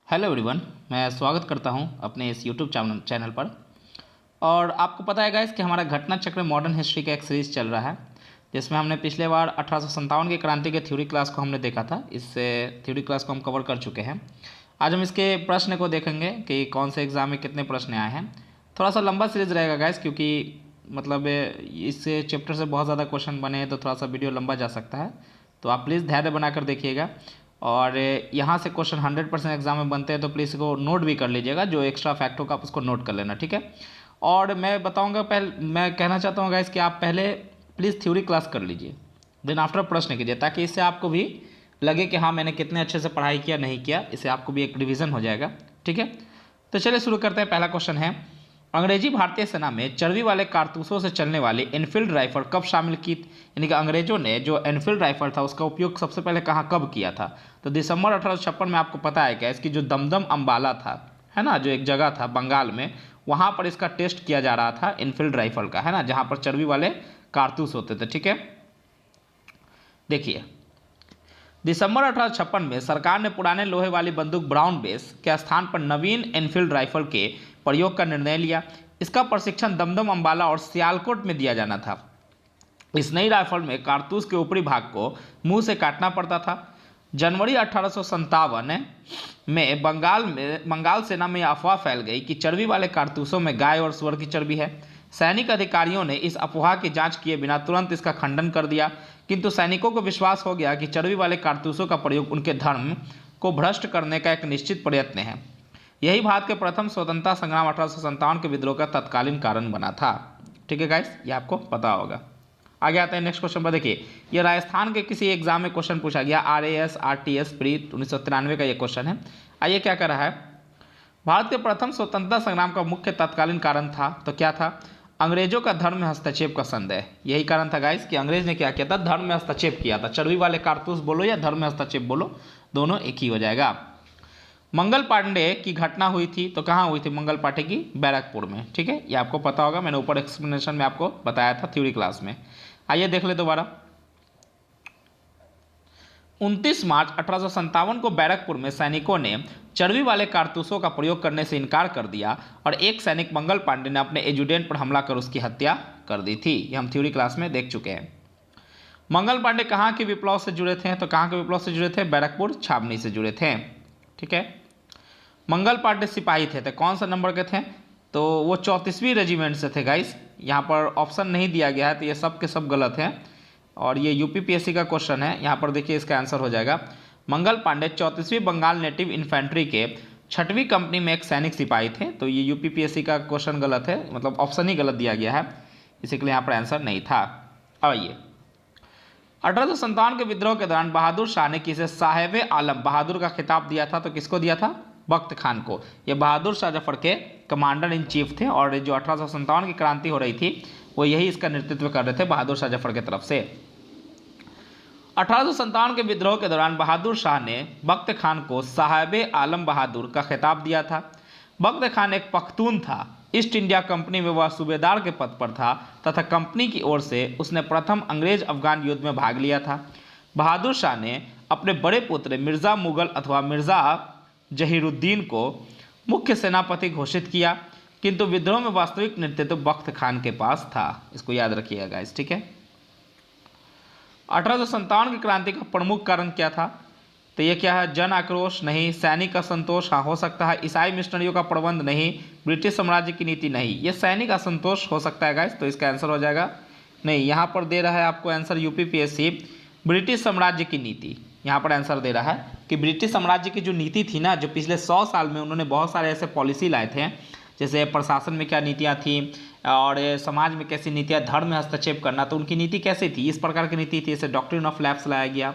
Hello everyone, मैं स्वागत करता हूं अपने इस यूट्यूब चैनल पर। और आपको पता है गाइस कि हमारा घटना चक्र मॉडर्न हिस्ट्री का एक सीरीज़ चल रहा है, जिसमें हमने पिछले बार 1857 की क्रांति के थ्योरी क्लास को हमने देखा था। इस थ्योरी क्लास को हम कवर कर चुके हैं। आज हम इसके प्रश्न को देखेंगे कि कौन से एग्ज़ाम में कितने प्रश्न आए हैं। थोड़ा सा लंबा सीरीज़ रहेगा गाइस, क्योंकि मतलब इस चैप्टर से बहुत ज़्यादा क्वेश्चन बने हैं, तो थोड़ा सा वीडियो लंबा जा सकता है। तो आप प्लीज़ धैर्य बनाकर देखिएगा। और यहाँ से क्वेश्चन 100% एग्जाम में बनते हैं, तो प्लीज़ इसको नोट भी कर लीजिएगा। जो एक्स्ट्रा फैक्ट होगा आप उसको नोट कर लेना, ठीक है। और मैं बताऊँगा, मैं कहना चाहता हूँ गाइस कि आप पहले प्लीज़ थ्योरी क्लास कर लीजिए, देन आफ्टर प्रश्न कीजिए, ताकि इससे आपको भी लगे कि हाँ मैंने कितने अच्छे से पढ़ाई किया नहीं किया। इससे आपको भी एक रिविज़न हो जाएगा, ठीक है। तो चलिए शुरू करते हैं। पहला क्वेश्चन है, अंग्रेजी भारतीय सेना में चर्बी वाले कारतूसों से चलने वाली एनफील्ड राइफल कब शामिल की? यानी कि अंग्रेजों ने जो एनफील्ड राइफल था उसका उपयोग सबसे पहले कहाँ कब किया था? तो दिसंबर 1856 में। आपको पता है क्या, इसकी जो दमदम अम्बाला था, है ना, जो एक जगह था बंगाल में, वहाँ पर इसका टेस्ट किया जा रहा था एनफील्ड राइफल का, है ना, जहाँ पर चर्बी वाले कारतूस होते थे, ठीक है। देखिए, दिसंबर 1856 में सरकार ने पुराने लोहे वाली बंदूक ब्राउन बेस के स्थान पर नवीन एनफील्ड राइफल के प्रयोग का निर्णय लिया। इसका प्रशिक्षण दमदम अम्बाला और सियालकोट में दिया जाना था। इस नई राइफल में कारतूस के ऊपरी भाग को मुंह से काटना पड़ता था। जनवरी 1857 में बंगाल सेना में अफवाह फैल गई कि चर्बी वाले कारतूसों में गाय और सुअर की चर्बी है। सैनिक अधिकारियों ने इस अफवाह की जांच किए बिना तुरंत इसका खंडन कर दिया, किंतु सैनिकों को विश्वास हो गया कि चर्बी वाले कारतूसों का प्रयोग उनके धर्म को भ्रष्ट करने का एक निश्चित प्रयत्न है। यही भारत के प्रथम स्वतंत्रता संग्राम 1857 के विद्रोह का तत्कालीन कारण बना था, ठीक है गाइस, ये आपको पता होगा। आगे आते हैं नेक्स्ट क्वेश्चन पर। देखिए, ये राजस्थान के किसी एग्जाम में क्वेश्चन पूछा गया, RAS RTS प्री 1993 का ये क्वेश्चन है। आइए क्या कर रहा है, भारत के प्रथम स्वतंत्रता संग्राम का मुख्य तत्कालीन कारण था, तो क्या था? अंग्रेजों का धर्म में हस्तक्षेप का संदेह। यही कारण था गाइस कि अंग्रेज ने क्या किया था, धर्म में हस्तक्षेप किया था। चर्बी वाले कारतूस बोलो या धर्म में हस्तक्षेप बोलो, दोनों एक ही हो जाएगा। मंगल पांडे की घटना हुई थी, तो कहाँ हुई थी मंगल पांडे की? बैरकपुर में, ठीक है, ये आपको पता होगा, मैंने ऊपर एक्सप्लेनेशन में आपको बताया था थ्योरी क्लास में। आइए देख ले दोबारा। 29 मार्च 1857 को बैरकपुर में सैनिकों ने चर्बी वाले कारतूसों का प्रयोग करने से इनकार कर दिया और एक सैनिक मंगल पांडे ने अपने एजुडेंट पर हमला कर उसकी हत्या कर दी थी। ये हम थ्योरी क्लास में देख चुके हैं। मंगल पांडे कहाँ के विप्लव से जुड़े थे? तो कहाँ के विप्लव से जुड़े थे? बैरकपुर छावनी से जुड़े थे, ठीक है। मंगल पांडे सिपाही थे, तो कौन सा नंबर के थे? तो वो 34वीं रेजिमेंट से थे गाइस। यहाँ पर ऑप्शन नहीं दिया गया है, तो ये सब के सब गलत हैं और ये UPPSC का क्वेश्चन है। यहाँ पर देखिए इसका आंसर हो जाएगा, मंगल पांडे 34वीं बंगाल नेटिव इन्फेंट्री के 6वीं कंपनी में एक सैनिक सिपाही थे। तो ये UPPSC का क्वेश्चन गलत है, मतलब ऑप्शन ही गलत दिया गया है, इसी के लिए यहाँ पर आंसर नहीं था। अब आइए, 1857 के विद्रोह के दौरान बहादुर शाह ने किसे साहेब आलम बहादुर का खिताब दिया था? तो किसको दिया था? बख्त खान को। ये बहादुर शाह जफर के कमांडर इन चीफ थे और जो 1857 की क्रांति हो रही थी वो यही इसका नेतृत्व कर रहे थे बहादुर शाह जफर की तरफ से। 1857 के विद्रोह के दौरान बहादुर शाह ने बख्त खान को साहेब आलम बहादुर का खिताब दिया था। बख्त खान एक पख्तून था। ईस्ट इंडिया कंपनी में वह सूबेदार के पद पर था तथा कंपनी की ओर से उसने प्रथम अंग्रेज अफगान युद्ध में भाग लिया था। बहादुर शाह ने अपने बड़े पुत्र मिर्ज़ा मुगल अथवा मिर्ज़ा जहीरुद्दीन को मुख्य सेनापति घोषित किया, किंतु विद्रोह में वास्तविक नेतृत्व बख्त खान के पास था। इसको याद रखिएगा गाइस, ठीक है। 1857 की क्रांति का प्रमुख कारण क्या था? तो ये क्या है? जन आक्रोश नहीं, सैनिक असंतोष हाँ हो सकता है, ईसाई मिशनरियों का प्रबंध नहीं, ब्रिटिश साम्राज्य की नीति नहीं। ये सैनिक असंतोष हो सकता है गाइस, तो इसका आंसर हो जाएगा नहीं। यहाँ पर दे रहा है आपको आंसर UPPSC ब्रिटिश साम्राज्य की नीति। यहाँ पर आंसर दे रहा है कि ब्रिटिश साम्राज्य की जो नीति थी ना, जो पिछले 100 साल में उन्होंने बहुत सारे ऐसे पॉलिसी लाए थे, जैसे प्रशासन में क्या नीतियाँ थी और समाज में कैसी नीतियाँ, धर्म में हस्तक्षेप करना, तो उनकी नीति कैसी थी? इस प्रकार की नीति थी। जैसे डॉक्ट्रिन ऑफ लैप्स लाया गया,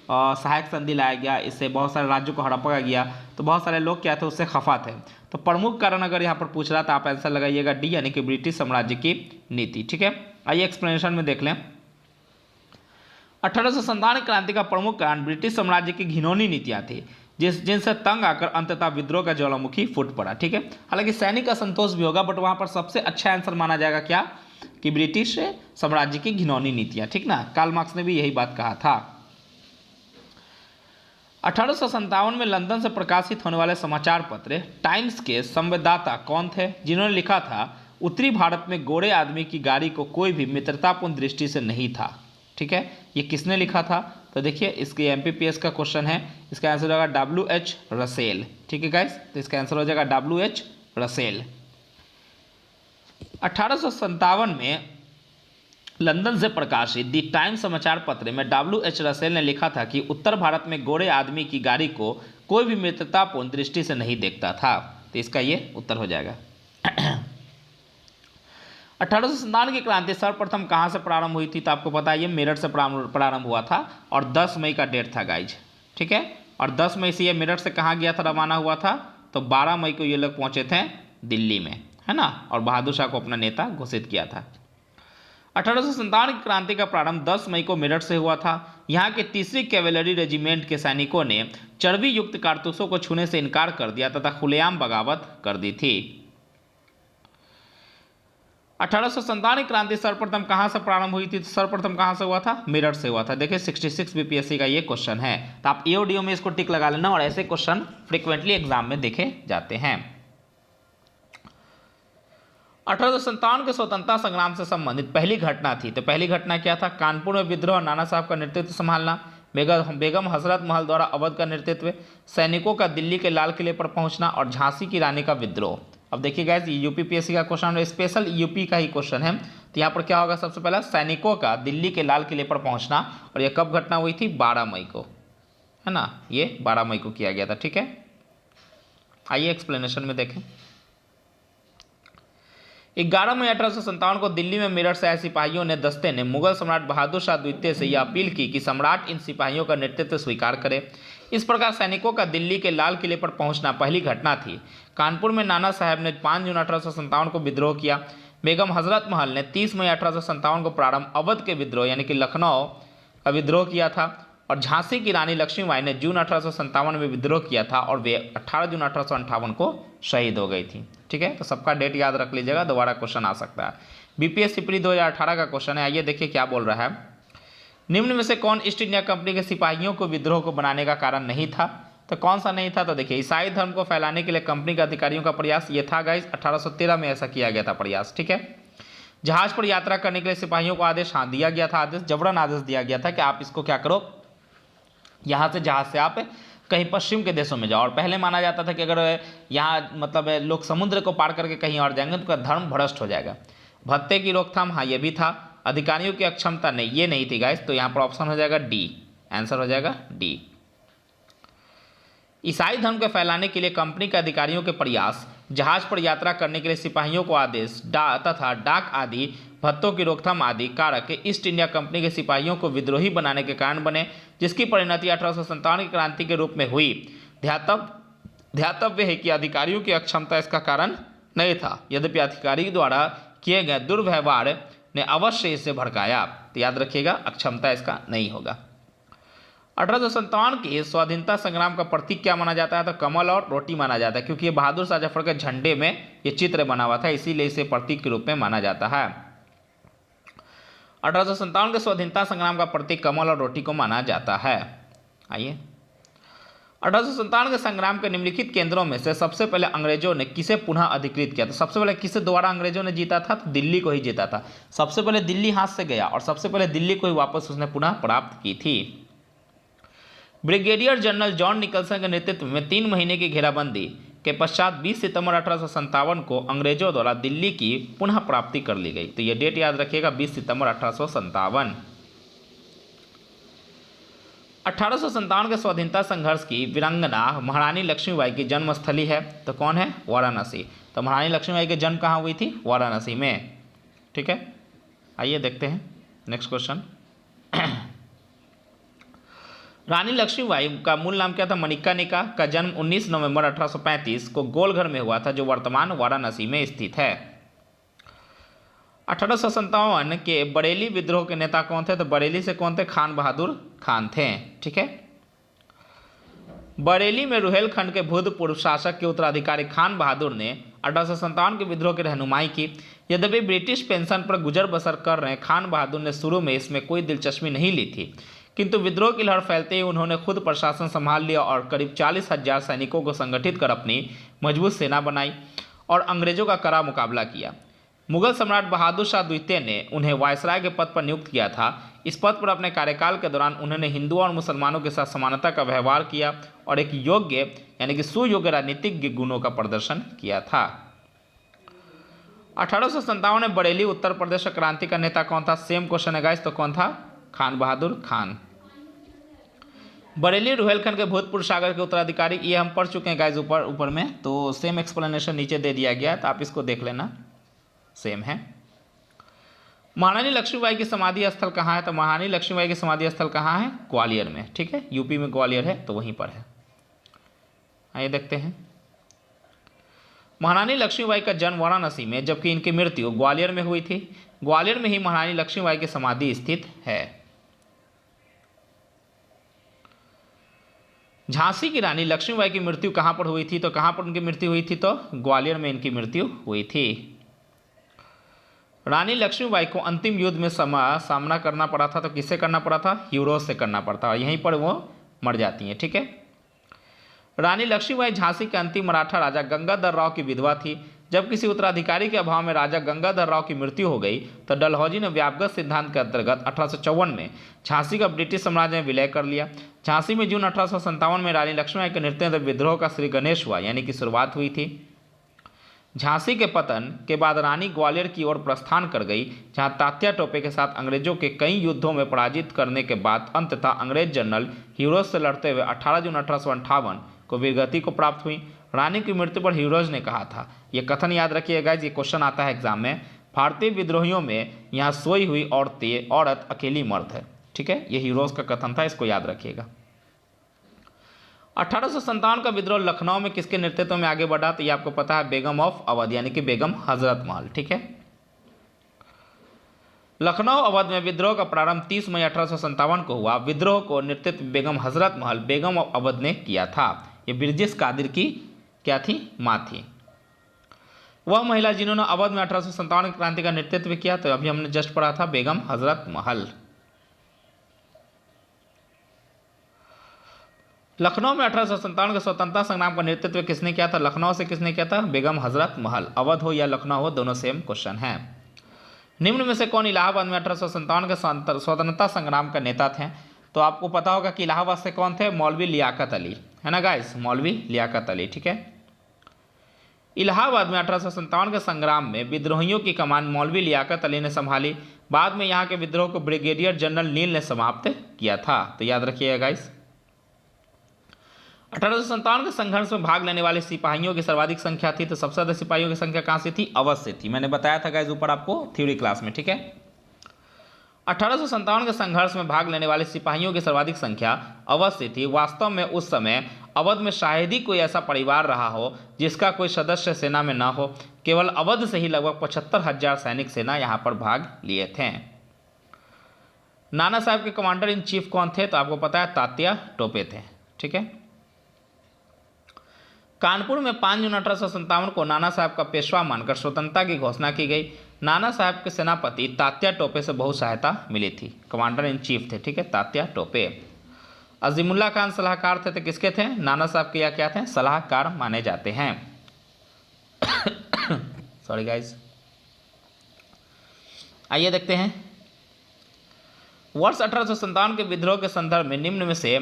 सहायक संधि लाया गया, इससे बहुत सारे राज्यों को हड़पा गया, तो बहुत सारे लोग क्या थे, उससे खफा थे। तो प्रमुख कारण अगर यहाँ पर पूछ रहा था, आप आंसर लगाइएगा D, यानी कि ब्रिटिश साम्राज्य की नीति, ठीक है। आइए एक्सप्लेनेशन में देख लें। 1857 क्रांति का प्रमुख कारण ब्रिटिश साम्राज्य की घिनौनी नीतियां थी, जिनसे तंग आकर अंततः विद्रोह का ज्वालामुखी फूट पड़ा, ठीक है। हालांकि सैनिक असंतोष भी होगा, बट वहां पर सबसे अच्छा आंसर माना जाएगा क्या? कि ब्रिटिश साम्राज्य की घिनौनी नीतियां, ठीक ना। कार्ल मार्क्स ने भी यही बात कहा था। 1857 में लंदन से प्रकाशित होने वाले समाचार पत्र टाइम्स के संवाददाता कौन थे, जिन्होंने लिखा था उत्तरी भारत में गोरे आदमी की गाड़ी को कोई भी मित्रतापूर्ण दृष्टि से नहीं था। ठीक है, ये किसने लिखा था? तो देखिए इसके एमपीपीएस का क्वेश्चन है, इसका आंसर हो जाएगा WH रसेल। ठीक है गाइस, तो इसका आंसर हो जाएगा WH रसेल। 1857 में लंदन से प्रकाशित दी टाइम्स समाचार पत्र में WH रसेल ने लिखा था कि उत्तर भारत में गोरे आदमी की गाड़ी को कोई भी मित्रतापूर्ण दृष्टि से नहीं देखता था। तो इसका ये उत्तर हो जाएगा। 1857 की क्रांति सर्वप्रथम कहाँ से प्रारंभ हुई थी? तो आपको पता है ये मेरठ से प्रारंभ हुआ था और 10 मई का डेट था गाइज। ठीक है, और 10 मई से ये मेरठ से कहाँ गया था, रवाना हुआ था? तो 12 मई को ये लोग पहुँचे थे दिल्ली में, है ना, और बहादुर शाह को अपना नेता घोषित किया था। 1857 की क्रांति का प्रारंभ 10 मई को मेरठ से हुआ था। यहाँ के 3री कैवेलरी रेजिमेंट के सैनिकों ने चर्बी युक्त कारतूसों को छूने से इनकार कर दिया तथा खुलेआम बगावत कर दी थी। 1857 की क्रांति सर्वप्रथम कहाँ से प्रारंभ हुई थी? तो सर्वप्रथम कहाँ से हुआ था? मेरठ से हुआ था। देखिए 66 बीपीएससी का ये क्वेश्चन है, तो आप एओडीओ में इसको टिक लगा लेना, और ऐसे क्वेश्चन फ्रिक्वेंटली एग्जाम में देखे जाते हैं। 1857 के स्वतंत्रता संग्राम से संबंधित पहली घटना थी, तो पहली घटना क्या था? कानपुर में विद्रोह, नाना साहब का नेतृत्व संभालना, बेगम हजरत महल द्वारा अवध का नेतृत्व, सैनिकों का दिल्ली के लाल किले पर पहुंचना और झांसी की रानी का विद्रोह। अब देखिए गाइस, ये यूपीपीएससी का क्वेश्चन है, स्पेशल यूपी का ही क्वेश्चन है। तो यहाँ पर क्या होगा? सबसे पहला सैनिकों का दिल्ली के लाल किले पर पहुंचना, और यह कब घटना हुई थी? 12 मई को, है ना, ये 12 मई को किया गया था। ठीक है, आइए एक्सप्लेनेशन में देखें। 11 मई 1857 को दिल्ली में मेरठ से आए सिपाहियों ने दस्ते ने मुगल सम्राट बहादुर शाह द्वितीय से यह अपील की कि सम्राट इन सिपाहियों का नेतृत्व स्वीकार करे। इस प्रकार सैनिकों का दिल्ली के लाल किले पर पहुंचना पहली घटना थी। कानपुर में नाना साहब ने 5 जून 1857 को विद्रोह किया। बेगम हजरत महल ने 30 मई 1857 को प्रारंभ अवध के विद्रोह यानी कि लखनऊ का विद्रोह किया था, और झांसी की रानी लक्ष्मीबाई ने जून 1857 में विद्रोह किया था, और वे 18 जून 1858 को शहीद हो गई थी। ठीक है, तो सबका डेट याद रख लीजिएगा, दोबारा क्वेश्चन आ सकता है। बीपीएससी प्री 2018 का क्वेश्चन है। आइए देखिए क्या बोल रहा है। निम्न में से कौन ईस्ट इंडिया कंपनी के सिपाहियों को विद्रोह को बनाने का कारण नहीं था? तो कौन सा नहीं था? तो देखिए ईसाई धर्म को फैलाने के लिए कंपनी के अधिकारियों का प्रयास ये था गाइस, 1813 में ऐसा किया गया था प्रयास। ठीक है, जहाज पर यात्रा करने के लिए सिपाहियों को आदेश दिया गया था, आदेश जबरन आदेश दिया गया था कि आप इसको क्या करो, यहाँ से जहाज से आप कहीं पश्चिम के देशों में जाओ। और पहले माना जाता था कि अगर यहाँ मतलब लोग समुद्र को पार करके कहीं और जाएंगे तो उनका धर्म भ्रष्ट हो जाएगा। भत्ते की रोकथाम, हाँ ये भी था। अधिकारियों की अक्षमता, नहीं ये नहीं थी गाइस, तो यहाँ पर ऑप्शन हो जाएगा डी, आंसर हो जाएगा डी। ईसाई धर्म को फैलाने के लिए कंपनी के अधिकारियों के प्रयास, जहाज पर यात्रा करने के लिए सिपाहियों को आदेश तथा डाक आदि भत्तों की रोकथाम आदि कारक ईस्ट इंडिया कंपनी के सिपाहियों को विद्रोही बनाने के कारण बने, जिसकी परिणति 1857 की क्रांति के रूप में हुई। ध्यातव्य है कि अधिकारियों की अक्षमता इसका कारण नहीं था, यद्यपि अधिकारी द्वारा किए गए दुर्व्यवहार ने अवश्य इसे भड़काया। तो याद रखिएगा, अक्षमता इसका नहीं होगा। 1857 के स्वाधीनता संग्राम का प्रतीक क्या माना जाता है? तो कमल और रोटी माना जाता है, क्योंकि ये बहादुर शाह जफर के झंडे में ये चित्र बना हुआ था, इसीलिए इसे प्रतीक के रूप में माना जाता है। 1857 के स्वाधीनता संग्राम का प्रतीक कमल और रोटी को माना जाता है। आइए, 1857 के संग्राम के निम्नलिखित केंद्रों में से सबसे पहले अंग्रेजों ने किसे पुनः अधिकृत किया? तो सबसे पहले किसे द्वारा अंग्रेजों ने जीता था? तो दिल्ली को ही जीता था। सबसे पहले दिल्ली हाथ से गया और सबसे पहले दिल्ली को ही वापस उसने पुनः प्राप्त की थी। ब्रिगेडियर जनरल जॉन निकलसन के नेतृत्व में 3 महीने की घेराबंदी के पश्चात 20 सितंबर 1857 को अंग्रेजों द्वारा दिल्ली की पुनः प्राप्ति कर ली गई। तो ये डेट याद रखिएगा, 20 सितंबर 1857। 1857 के स्वाधीनता संघर्ष की वीरांगना महारानी लक्ष्मीबाई की जन्मस्थली है, तो कौन है? वाराणसी। तो महारानी लक्ष्मीबाई की जन्म कहाँ हुई थी? वाराणसी में। ठीक है, आइए देखते हैं नेक्स्ट क्वेश्चन। रानी लक्ष्मीबाई का मूल नाम क्या था? मनिका का जन्म 19 नवंबर 1835 को गोलघर में हुआ था, जो वर्तमान वाराणसी में स्थित है। 1857 के बरेली विद्रोह के नेता कौन थे? तो बरेली से कौन थे? खान बहादुर खान थे। ठीक है, बरेली में रुहेलखंड के भूतपूर्व शासक के उत्तराधिकारी खान बहादुर ने 1857 के विद्रोह की रहनुमाई की। यद्यपि ब्रिटिश पेंशन पर गुजर बसर कर रहे खान बहादुर ने शुरू में इसमें कोई दिलचस्पी नहीं ली थी, किंतु विद्रोह की लहर फैलते ही उन्होंने खुद प्रशासन संभाल लिया और करीब 40,000 सैनिकों को संगठित कर अपनी मजबूत सेना बनाई और अंग्रेजों का कड़ा मुकाबला किया। मुगल सम्राट बहादुर शाह द्वितीय ने उन्हें वायसराय के पद पर नियुक्त किया था। इस पद पर अपने कार्यकाल के दौरान उन्होंने हिंदुओं और मुसलमानों के साथ समानता का व्यवहार किया और एक योग्य यानी कि सुयोग्य राजनीतिक गुणों का प्रदर्शन किया था। 1857 में बरेली उत्तर प्रदेश का क्रांति का नेता कौन था? सेम क्वेश्चन है गाइस, तो कौन था? खान बहादुर खान। बरेली रुहेलखंड के भूतपूर्व सागर के उत्तराधिकारी, ये हम पढ़ चुके हैं गाइस ऊपर में, तो सेम एक्सप्लेनेशन नीचे दे दिया गया है, तो आप इसको देख लेना, सेम है। महारानी लक्ष्मीबाई की समाधि स्थल कहाँ है? तो महारानी लक्ष्मीबाई की समाधि स्थल कहाँ है? ग्वालियर में, ठीक है, यूपी में ग्वालियर है, तो वहीं पर है। आइए देखते हैं। महारानी लक्ष्मीबाई का जन्म वाराणसी में, जबकि इनकी मृत्यु ग्वालियर में हुई थी। ग्वालियर में ही महारानी लक्ष्मीबाई की समाधि स्थित है। झांसी की रानी लक्ष्मीबाई की मृत्यु कहाँ पर हुई थी? तो कहाँ पर उनकी मृत्यु हुई थी? तो ग्वालियर में इनकी मृत्यु हुई थी। रानी लक्ष्मीबाई को अंतिम युद्ध में सामना करना पड़ा था, तो किससे करना पड़ा था? यूरोज से करना पड़ता, और यहीं पर वो मर जाती हैं, ठीक है। रानी लक्ष्मीबाई झांसी के अंतिम मराठा राजा गंगाधर राव की विधवा थी। जब किसी उत्तराधिकारी के अभाव में राजा गंगाधर राव की मृत्यु हो गई, तो डलहौजी ने व्यापक सिद्धांत के अंतर्गत 1854 में झांसी का ब्रिटिश साम्राज्य में विलय कर लिया। झांसी में जून 1857 में रानी लक्ष्मीबाई के नेतृत्व में विद्रोह का श्री गणेश हुआ, यानी कि शुरुआत हुई थी। झांसी के पतन के बाद रानी ग्वालियर की ओर प्रस्थान कर गई, जहां तात्या टोपे के साथ अंग्रेजों के कई युद्धों में पराजित करने के बाद अंततः अंग्रेज जनरल हीरोज से लड़ते हुए 18 जून 1858 को वीरगति को प्राप्त हुई। रानी की मृत्यु पर हीरोज ने कहा था, यह कथन याद रखिएगा, ये क्वेश्चन आता है एग्जाम में, भारतीय विद्रोहियों में यहाँ सोई हुई औरत अकेली मर्द है, ठीक है, ये हीरोज का कथन था, इसको याद रखिएगा। 1857 का विद्रोह लखनऊ में किसके नेतृत्व में आगे बढ़ा? तो ये आपको पता है, बेगम ऑफ अवध, यानी कि बेगम हजरत महल, ठीक है। लखनऊ अवध में विद्रोह का प्रारंभ 30 मई 1857 को हुआ। विद्रोह को नेतृत्व बेगम हजरत महल बेगम ऑफ अवध ने किया था। ये बिरजिस कादिर की क्या थी? माँ थी। वह महिला जिन्होंने अवध में 1857 की क्रांति का नेतृत्व किया, तो अभी हमने जस्ट पढ़ा था, बेगम हजरत महल। लखनऊ में 1857 के स्वतंत्रता संग्राम का नेतृत्व किसने किया था? लखनऊ से किसने किया था? बेगम हजरत महल। अवध हो या लखनऊ हो, दोनों सेम क्वेश्चन है। निम्न में से कौन इलाहाबाद में 1857 के स्वतंत्रता संग्राम का नेता थे? तो आपको पता होगा कि इलाहाबाद से कौन थे? मौलवी लियाकत अली, है ना गाइस, मौलवी लियाकत अली, ठीक है। इलाहाबाद में 1857 के संग्राम में विद्रोहियों की कमान मौलवी लियाकत अली ने संभाली। बाद में यहाँ के विद्रोह को ब्रिगेडियर जनरल नील ने समाप्त किया था, तो याद रखिएगा गाइस। 1857 के संघर्ष में भाग लेने वाले सिपाहियों की सर्वाधिक संख्या थी, तो सबसे ज़्यादा सिपाहियों की संख्या कहाँ से थी? अवध से थी। मैंने बताया था गाइस ऊपर आपको थ्योरी क्लास में, ठीक है। 1857 के संघर्ष में भाग लेने वाले सिपाहियों की सर्वाधिक संख्या अवध से थी। वास्तव में उस समय अवध में शायद ही कोई ऐसा परिवार रहा हो जिसका कोई सदस्य सेना में न हो। केवल अवध से ही लगभग 75,000 सैनिक सेना यहाँ पर भाग लिए थे। नाना साहब के कमांडर इन चीफ कौन थे? तो आपको पता है, तात्या टोपे थे, ठीक है। कानपुर में 5 जून 1857 को नाना साहब का पेशवा मानकर स्वतंत्रता की घोषणा की गई। नाना साहब के सेनापति तात्या टोपे से बहुत सहायता मिली थी। कमांडर इन चीफ थे, ठीक है, तात्या टोपे। अजीमुल्ला खान सलाहकार थे, तो किसके थे? नाना साहब के या क्या थे? सलाहकार माने जाते हैं। Sorry guys. आइए देखते हैं, वर्ष 1857 के विद्रोह के संदर्भ में निम्न में से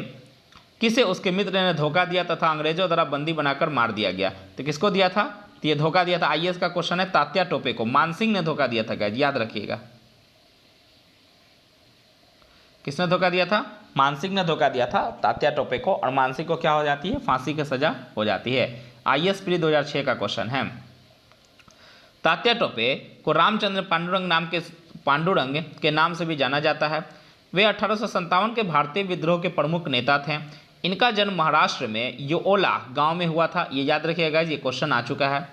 किसे उसके मित्र ने धोखा दिया तथा अंग्रेजों द्वारा बंदी बनाकर मार दिया गया? तो किसको दिया था? तो ये धोखा दिया था, आईएएस का क्वेश्चन है, तात्या टोपे को। मानसिंह ने धोखा दिया था गाइस, याद रखिएगा। किसने धोखा दिया था? मानसिंह ने धोखा दिया था तात्या टोपे को, और मानसिंह को क्या हो जाती है? फांसी की सजा हो जाती है। आईएएस प्री 2006 का क्वेश्चन है। तात्या टोपे को रामचंद्र पांडुरंग के नाम से भी जाना जाता है। वे 1857 के भारतीय विद्रोह के प्रमुख नेता थे। इनका जन्म महाराष्ट्र में योओला गांव में हुआ था, ये याद रखिएगा, ये क्वेश्चन आ चुका है।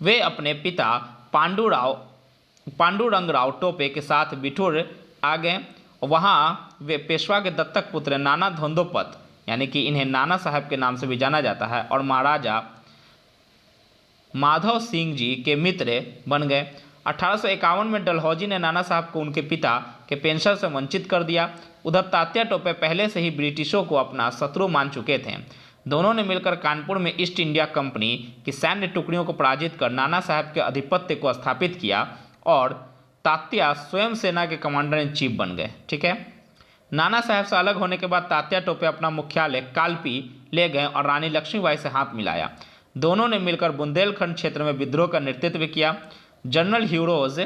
वे अपने पिता पांडुरंग राव टोपे के साथ बिठूर आ गए। वहाँ वे पेशवा के दत्तक पुत्र नाना धोंदोपत, यानी कि इन्हें नाना साहब के नाम से भी जाना जाता है, और महाराजा माधव सिंह जी के मित्र बन गए। 1851 में डलहौजी ने नाना साहब को उनके पिता के पेंशन से वंचित कर दिया। उधर तात्या टोपे पहले से ही ब्रिटिशों को अपना शत्रु मान चुके थे। दोनों ने मिलकर कानपुर में ईस्ट इंडिया कंपनी की सैन्य टुकड़ियों को पराजित कर नाना साहब के आधिपत्य को स्थापित किया और तात्या स्वयं सेना के कमांडर इन चीफ बन गए। ठीक है। नाना साहब से अलग होने के बाद तात्या टोपे अपना मुख्यालय कालपी ले गए और रानी लक्ष्मीबाई से हाथ मिलाया। दोनों ने मिलकर बुंदेलखंड क्षेत्र में विद्रोह का नेतृत्व किया। जनरल ह्यूरोज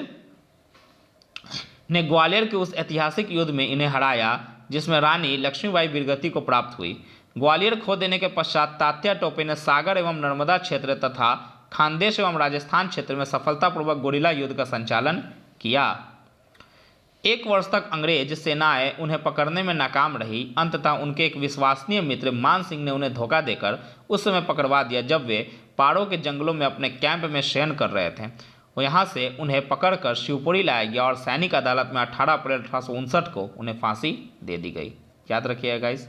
ने ग्वालियर के उस ऐतिहासिक युद्ध में इन्हें हराया जिसमें रानी लक्ष्मीबाई वीरगति को प्राप्त हुई। ग्वालियर खो देने के पश्चात तात्या टोपे ने सागर एवं नर्मदा क्षेत्र तथा खानदेश एवं राजस्थान क्षेत्र में सफलतापूर्वक गोरिल्ला युद्ध का संचालन किया। 1 वर्ष तक अंग्रेज सेनाएं उन्हें पकड़ने में नाकाम रही। अंततः उनके एक विश्वसनीय मित्र मान सिंह ने उन्हें धोखा देकर उस समय पकड़वा दिया जब वे पाड़ों के जंगलों में अपने कैंप में शयन कर रहे थे। यहाँ से उन्हें पकड़कर शिवपुरी लाया गया और सैनिक अदालत में 18 अप्रैल 1859 को उन्हें फांसी दे दी गई। याद रखिएगा गाइस।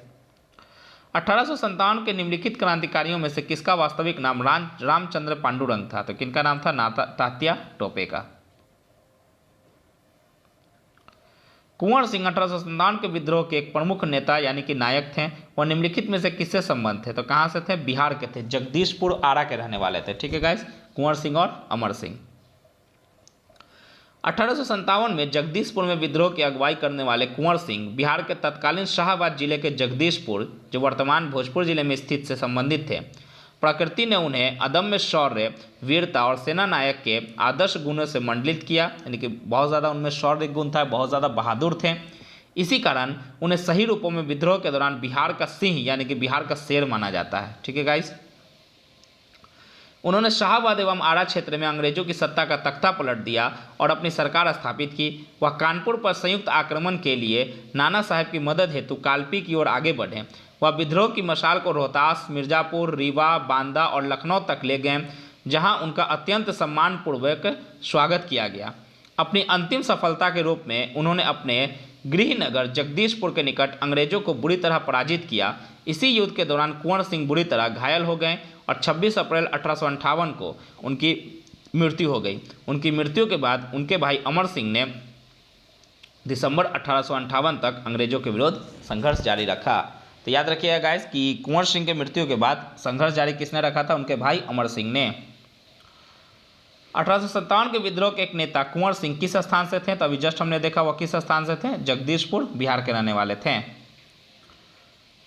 1857 के निम्नलिखित क्रांतिकारियों में से किसका वास्तविक नाम रामचंद्र पांडुरंग था? तो किनका नाम था? तात्या टोपे का। कुंवर सिंह 1857 के विद्रोह के एक प्रमुख नेता यानी कि नायक थे। वह निम्नलिखित में से किससे संबंध थे? तो कहाँ से थे? बिहार के थे, जगदीशपुर आरा के रहने वाले थे। ठीक है गाइस, कुंवर सिंह और अमर सिंह। 1857 में जगदीशपुर में विद्रोह की अगुवाई करने वाले कुंवर सिंह बिहार के तत्कालीन शाहाबाद जिले के जगदीशपुर, जो वर्तमान भोजपुर जिले में स्थित, से संबंधित थे। प्रकृति ने उन्हें अदम्य शौर्य, वीरता और सेना नायक के आदर्श गुणों से मंडलित किया, यानी कि बहुत ज़्यादा उनमें शौर्य गुण था, बहुत ज़्यादा बहादुर थे। इसी कारण उन्हें सही रूपों में विद्रोह के दौरान बिहार का सिंह यानी कि बिहार का शेर माना जाता है। ठीक है गाइस। उन्होंने शाहाबाद एवं आरा क्षेत्र में अंग्रेजों की सत्ता का तख्ता पलट दिया और अपनी सरकार स्थापित की। वह कानपुर पर संयुक्त आक्रमण के लिए नाना साहब की मदद हेतु कालपी की ओर आगे बढ़े। वह विद्रोह की मशाल को रोहतास, मिर्जापुर, रीवा, बांदा और लखनऊ तक ले गए, जहां उनका अत्यंत सम्मानपूर्वक स्वागत किया गया। अपनी अंतिम सफलता के रूप में उन्होंने अपने गृहनगर जगदीशपुर के निकट अंग्रेजों को बुरी तरह पराजित किया। इसी युद्ध के दौरान कुंवर सिंह बुरी तरह घायल हो गए और 26 अप्रैल 1858 को उनकी मृत्यु हो गई। उनकी मृत्यु के बाद उनके भाई अमर सिंह ने दिसंबर 1858 तक अंग्रेजों के विरुद्ध संघर्ष जारी रखा। तो याद रखिएगा गाइस कि कुंवर सिंह के मृत्यु के बाद संघर्ष जारी किसने रखा था? उनके भाई अमर सिंह ने। 1857 के विद्रोह के एक नेता कुंवर सिंह किस स्थान से थे? तो अभी जस्ट हमने देखा वह किस स्थान से थे? जगदीशपुर, बिहार के रहने वाले थे।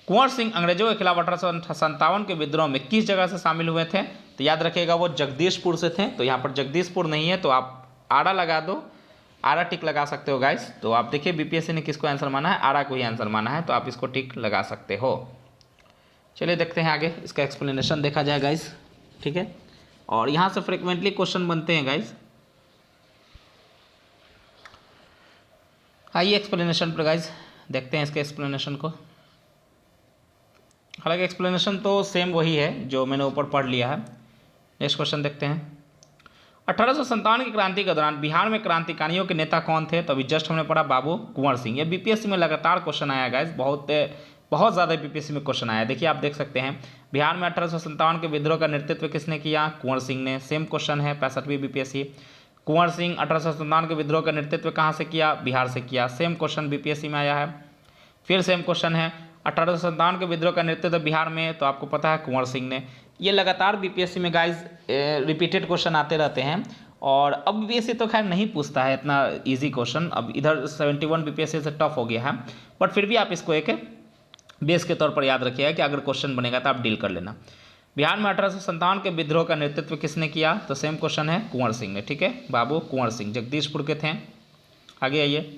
कुंवर सिंह अंग्रेजों के खिलाफ 1857 के विद्रोह में किस जगह से शामिल हुए थे? तो याद रखिएगा वो जगदीशपुर से थे। तो यहाँ पर जगदीशपुर नहीं है तो आप आरा लगा दो, आरा टिक लगा सकते हो गाइस। तो आप देखिए बीपीएससी ने किसको आंसर माना है? आरा को ही आंसर माना है, तो आप इसको टिक लगा सकते हो। चलिए देखते हैं आगे, इसका एक्सप्लेनेशन देखा जाए गाइस। ठीक है, और यहाँ से फ्रिक्वेंटली क्वेश्चन बनते हैं गाइस। आइए एक्सप्लेनेशन पर गाइस देखते हैं इसके एक्सप्लेनेशन को। हालांकि एक्सप्लेनेशन तो सेम वही है जो मैंने ऊपर पढ़ लिया है। नेक्स्ट क्वेश्चन देखते हैं। 1857 की क्रांति के दौरान बिहार में क्रांतिकारियों के नेता कौन थे? तो अभी जस्ट हमने पढ़ा बाबू कुंवर सिंह। ये बीपीएससी में लगातार क्वेश्चन आया गाइस, बहुत ज़्यादा बीपीएससी में क्वेश्चन आया। देखिए आप देख सकते हैं बिहार में 1857 के विद्रोह का नेतृत्व किसने किया? कुंवर सिंह ने। सेम क्वेश्चन है 65वीं बीपीएससी। कुंवर सिंह 1857 के विद्रोह का नेतृत्व कहाँ से किया? बिहार से किया। सेम क्वेश्चन बीपीएससी में आया है। फिर सेम क्वेश्चन है 1857 के विद्रोह का नेतृत्व बिहार में, तो आपको पता है कुंवर सिंह ने। ये लगातार बीपीएससी में गाइस रिपीटेड क्वेश्चन आते रहते हैं और अब बीपीएससी तो खैर नहीं पूछता है इतना इजी क्वेश्चन। अब इधर 71 बीपीएससी से टफ हो गया है, बट फिर भी आप इसको एक बेस के तौर पर याद रखिएगा कि अगर क्वेश्चन बनेगा तो आप डील कर लेना। बिहार में 1857 के विद्रोह का नेतृत्व किसने किया? तो सेम क्वेश्चन है कुंवर सिंह ने। ठीक है बाबू, कुंवर सिंह जगदीशपुर के थे। आगे आइए।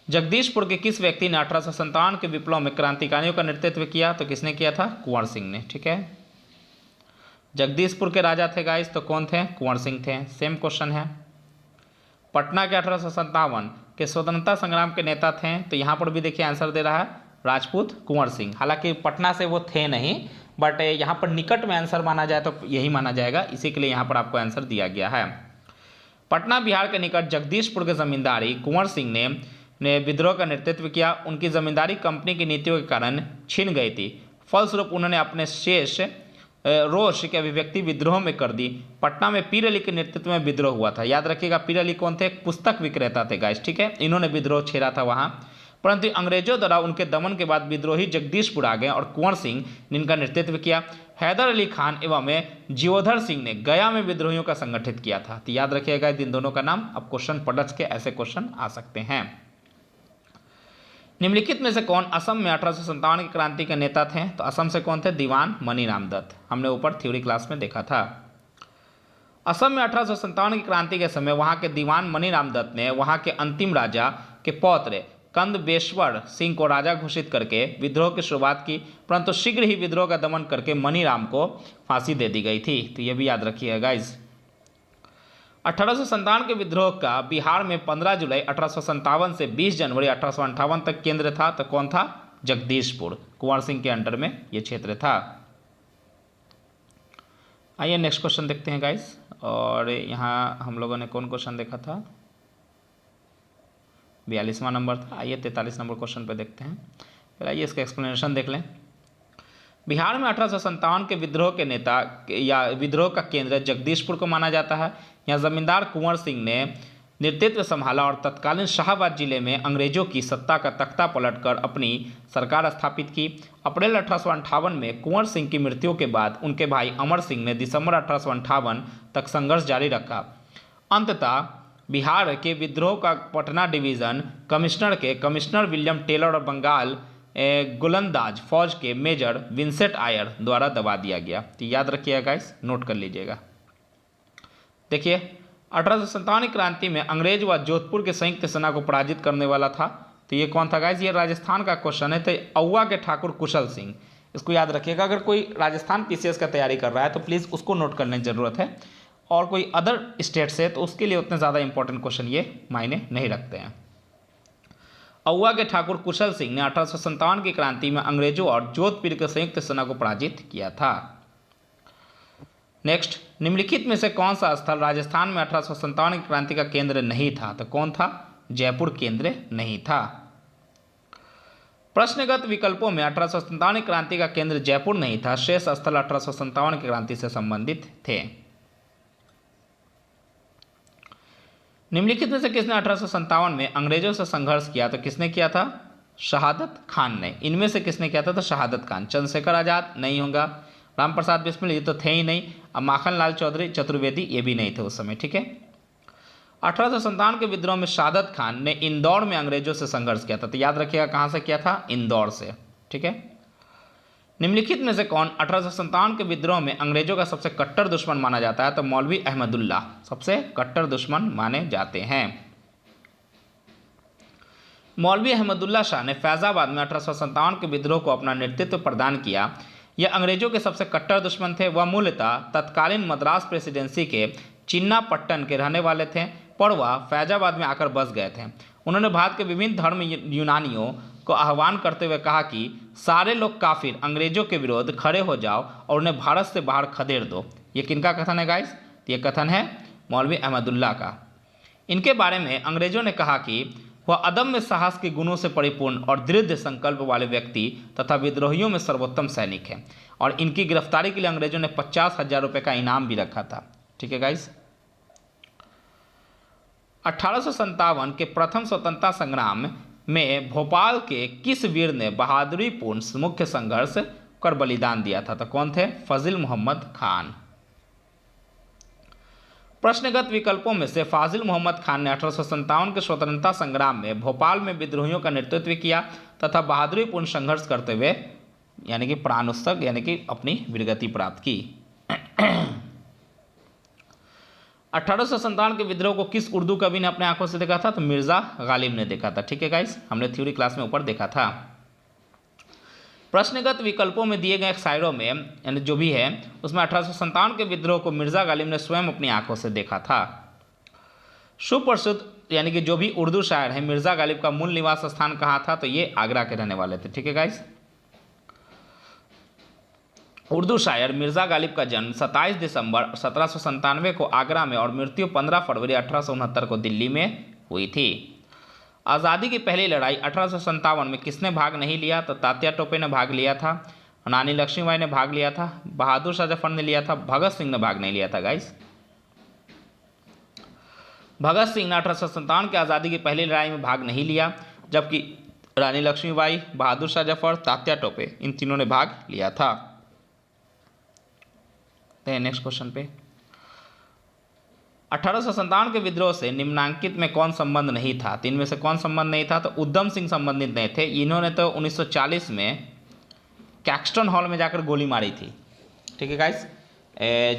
जगदीशपुर के किस व्यक्ति ने 1857 के विप्लव में क्रांतिकारियों का नेतृत्व किया? तो किसने किया था? कुंवर सिंह ने। ठीक है, जगदीशपुर के राजा थे गाइस, तो कौन थे? कुंवर सिंह थे। सेम क्वेश्चन है। पटना के 1857 के स्वतंत्रता संग्राम के नेता थे, तो यहाँ पर भी देखिए आंसर दे रहा है राजपूत कुंवर सिंह। हालांकि पटना से वो थे नहीं, बट यहाँ पर निकट में आंसर माना जाए तो यही माना जाएगा, इसी के लिए यहाँ पर आपको आंसर दिया गया है। पटना बिहार के निकट जगदीशपुर के जमींदारी कुंवर सिंह ने विद्रोह का नेतृत्व किया। उनकी जमींदारी कंपनी की नीतियों के कारण छिन गई थी। फलस्वरूप उन्होंने अपने शेष रोष की अभिव्यक्ति विद्रोह में कर दी। पटना में पीर अली के नेतृत्व में विद्रोह हुआ था। याद रखिएगा पीर अली कौन थे? पुस्तक विक्रेता थे गाइस। ठीक है, इन्होंने विद्रोह छेड़ा था वहाँ। परंतु अंग्रेजों द्वारा उनके दमन के बाद विद्रोही जगदीशपुर आ गए और कुंवर सिंह ने इनका नेतृत्व किया। हैदर अली खान एवं जियोधर सिंह ने गया में विद्रोहियों का संगठित किया था। तो याद रखिएगा इन दोनों का नाम। अब क्वेश्चन पलट के ऐसे क्वेश्चन आ सकते हैं। निम्नलिखित में से कौन असम में 1857 की क्रांति के नेता थे? तो असम से कौन थे? दीवान मनीराम दत्त। हमने ऊपर थ्योरी क्लास में देखा था। असम में 1857 की क्रांति के समय वहां के दीवान मनीराम दत्त ने वहां के अंतिम राजा के पौत्र कंदबेश्वर सिंह को राजा घोषित करके विद्रोह की शुरुआत की, परंतु शीघ्र ही विद्रोह का दमन करके मनीराम को फांसी दे दी गई थी। तो यह भी याद रखिएगा गाइस। 1857 के विद्रोह का बिहार में 15 जुलाई 1857 से 20 जनवरी 1858 तक केंद्र था। तो कौन था? जगदीशपुर। कुंवर सिंह के अंडर में यह क्षेत्र था। आइए नेक्स्ट क्वेश्चन देखते हैं गाइस। और यहाँ हम लोगों ने कौन क्वेश्चन देखा था? 42वां नंबर था। आइए 43 नंबर क्वेश्चन पे देखते हैं। फिर आइए इसका एक्सप्लेनेशन देख लें। बिहार में 1857 के विद्रोह के नेता या विद्रोह का केंद्र जगदीशपुर को माना जाता है। यहाँ जमींदार कुंवर सिंह ने नेतृत्व संभाला और तत्कालीन शाहाबाद जिले में अंग्रेजों की सत्ता का तख्ता पलटकर अपनी सरकार स्थापित की। अप्रैल 1858 में कुंवर सिंह की मृत्यु के बाद उनके भाई अमर सिंह ने दिसंबर 1858 तक संघर्ष जारी रखा। अंततः बिहार के विद्रोह का Patna division commissioner William Taylor और बंगाल गोलंदाज फौज के मेजर विंसेंट आयर द्वारा दबा दिया गया। तो याद रखिएगा गाइस, नोट कर लीजिएगा। देखिए 1857 क्रांति में अंग्रेज व जोधपुर के संयुक्त सेना को पराजित करने वाला था। तो ये कौन था गाइस? ये राजस्थान का क्वेश्चन है। तो औवा के ठाकुर कुशल सिंह, इसको याद रखिएगा। अगर कोई राजस्थान पीसीएस का तैयारी कर रहा है तो प्लीज़ उसको नोट करने की ज़रूरत है। और कोई अदर स्टेट से तो उसके लिए उतने ज़्यादा इंपॉर्टेंट क्वेश्चन ये मायने नहीं रखते हैं। औवा के ठाकुर कुशल सिंह ने 1857 की क्रांति में अंग्रेजों और जोधपुर के संयुक्त सेना को पराजित किया था। नेक्स्ट, निम्नलिखित में से कौन सा स्थल राजस्थान में 1857 की क्रांति का केंद्र नहीं था? तो कौन था? जयपुर केंद्र नहीं था। प्रश्नगत विकल्पों में 1857 क्रांति का केंद्र जयपुर नहीं था। शेष स्थल 1857 की क्रांति से संबंधित थे। निम्नलिखित में से किसने 1857 में अंग्रेजों से संघर्ष किया? तो किसने किया था? शहादत खान ने। इनमें से किसने किया था? तो शहादत खान। चंद्रशेखर आजाद नहीं होगा, राम प्रसाद बिस्मिल ये तो थे ही नहीं, अब माखनलाल चौधरी चतुर्वेदी ये भी नहीं थे उस समय। ठीक है। 1857 के विद्रोह में शहादत खान ने इंदौर में अंग्रेजों से संघर्ष किया था। तो याद रखिएगा कहाँ से किया था? इंदौर से। ठीक है। निम्नलिखित में से कौन 1857 के विद्रोह में अंग्रेजों का सबसे कट्टर दुश्मन माना जाता है? तो मौलवी अहमदुल्ला सबसे कट्टर दुश्मन माने जाते हैं। मौलवी अहमदुल्ला शाह ने फैजाबाद में 1857 के विद्रोह को अपना नेतृत्व प्रदान किया। यह अंग्रेजों के सबसे कट्टर दुश्मन थे। वह मूलतः तत्कालीन मद्रास प्रेसिडेंसी के चिन्नापट्टन के रहने वाले थे, पर वह फैजाबाद में आकर बस गए थे। उन्होंने भारत के विभिन्न धर्म यूनानियों को आह्वान करते हुए कहा कि सारे लोग काफिर अंग्रेजों के विरोध खड़े हो जाओ और उन्हें भारत से बाहर खदेड़ दो। ये किनका कथन है गाइस? ये कथन है मौलवी अहमदुल्ला का। इनके बारे में अंग्रेजों ने कहा कि वह अदम्य साहस के गुणों से परिपूर्ण और दृढ़ संकल्प वाले व्यक्ति तथा विद्रोहियों में सर्वोत्तम सैनिक है, और इनकी गिरफ्तारी के लिए अंग्रेजों ने 50,000 रुपये का इनाम भी रखा था। ठीक है गाइस। 1857 के प्रथम स्वतंत्रता संग्राम में भोपाल के किस वीर ने बहादुरीपूर्ण मुख्य संघर्ष कर बलिदान दिया था? तो कौन थे? फजील मोहम्मद खान। प्रश्नगत विकल्पों में से फाजिल मोहम्मद खान ने 1857 के स्वतंत्रता संग्राम में भोपाल में विद्रोहियों का नेतृत्व किया तथा बहादुरीपूर्ण संघर्ष करते हुए यानी कि प्राण उत्सर्ग यानी कि अपनी वीरगति प्राप्त की। 1857 के विद्रोह को किस उर्दू कवि ने अपने आंखों से देखा था? तो मिर्जा गालिब ने देखा था। ठीक है गाइस, हमने थ्योरी क्लास में ऊपर देखा था। प्रश्नगत विकल्पों में दिए गए शायरों में यानी जो भी है उसमें 1857 के विद्रोह को मिर्जा गालिब ने स्वयं अपनी आंखों से देखा था। सुप्रसिद्ध यानी कि जो भी उर्दू शायर है मिर्जा गालिब का मूल निवास स्थान कहाँ था? तो ये आगरा के रहने वाले थे। ठीक है गाइस। उर्दू शायर मिर्जा गालिब का जन्म 27 दिसंबर 1797 को आगरा में और मृत्यु 15 फरवरी 1869 को दिल्ली में हुई थी। आज़ादी की पहली लड़ाई 1857 में किसने भाग नहीं लिया? तो तात्या टोपे ने भाग लिया था, रानी लक्ष्मीबाई ने भाग लिया था, बहादुर शाह जफर ने लिया था, भगत सिंह ने भाग नहीं लिया था गाइस। भगत सिंह ने 1857 की आज़ादी की पहली लड़ाई में भाग नहीं लिया, जबकि रानी लक्ष्मीबाई, बहादुर शाह जफर, तात्या टोपे, इन तीनों ने भाग लिया था। नेक्स्ट क्वेश्चन पे, 1857 के विद्रोह से निम्नांकित में कौन संबंध नहीं था? तो इनमें से कौन संबंध नहीं था? तो उधम सिंह संबंधित नहीं थे। इन्होंने तो 1940 में कैक्सटन हॉल में जाकर गोली मारी थी। ठीक है गाइस,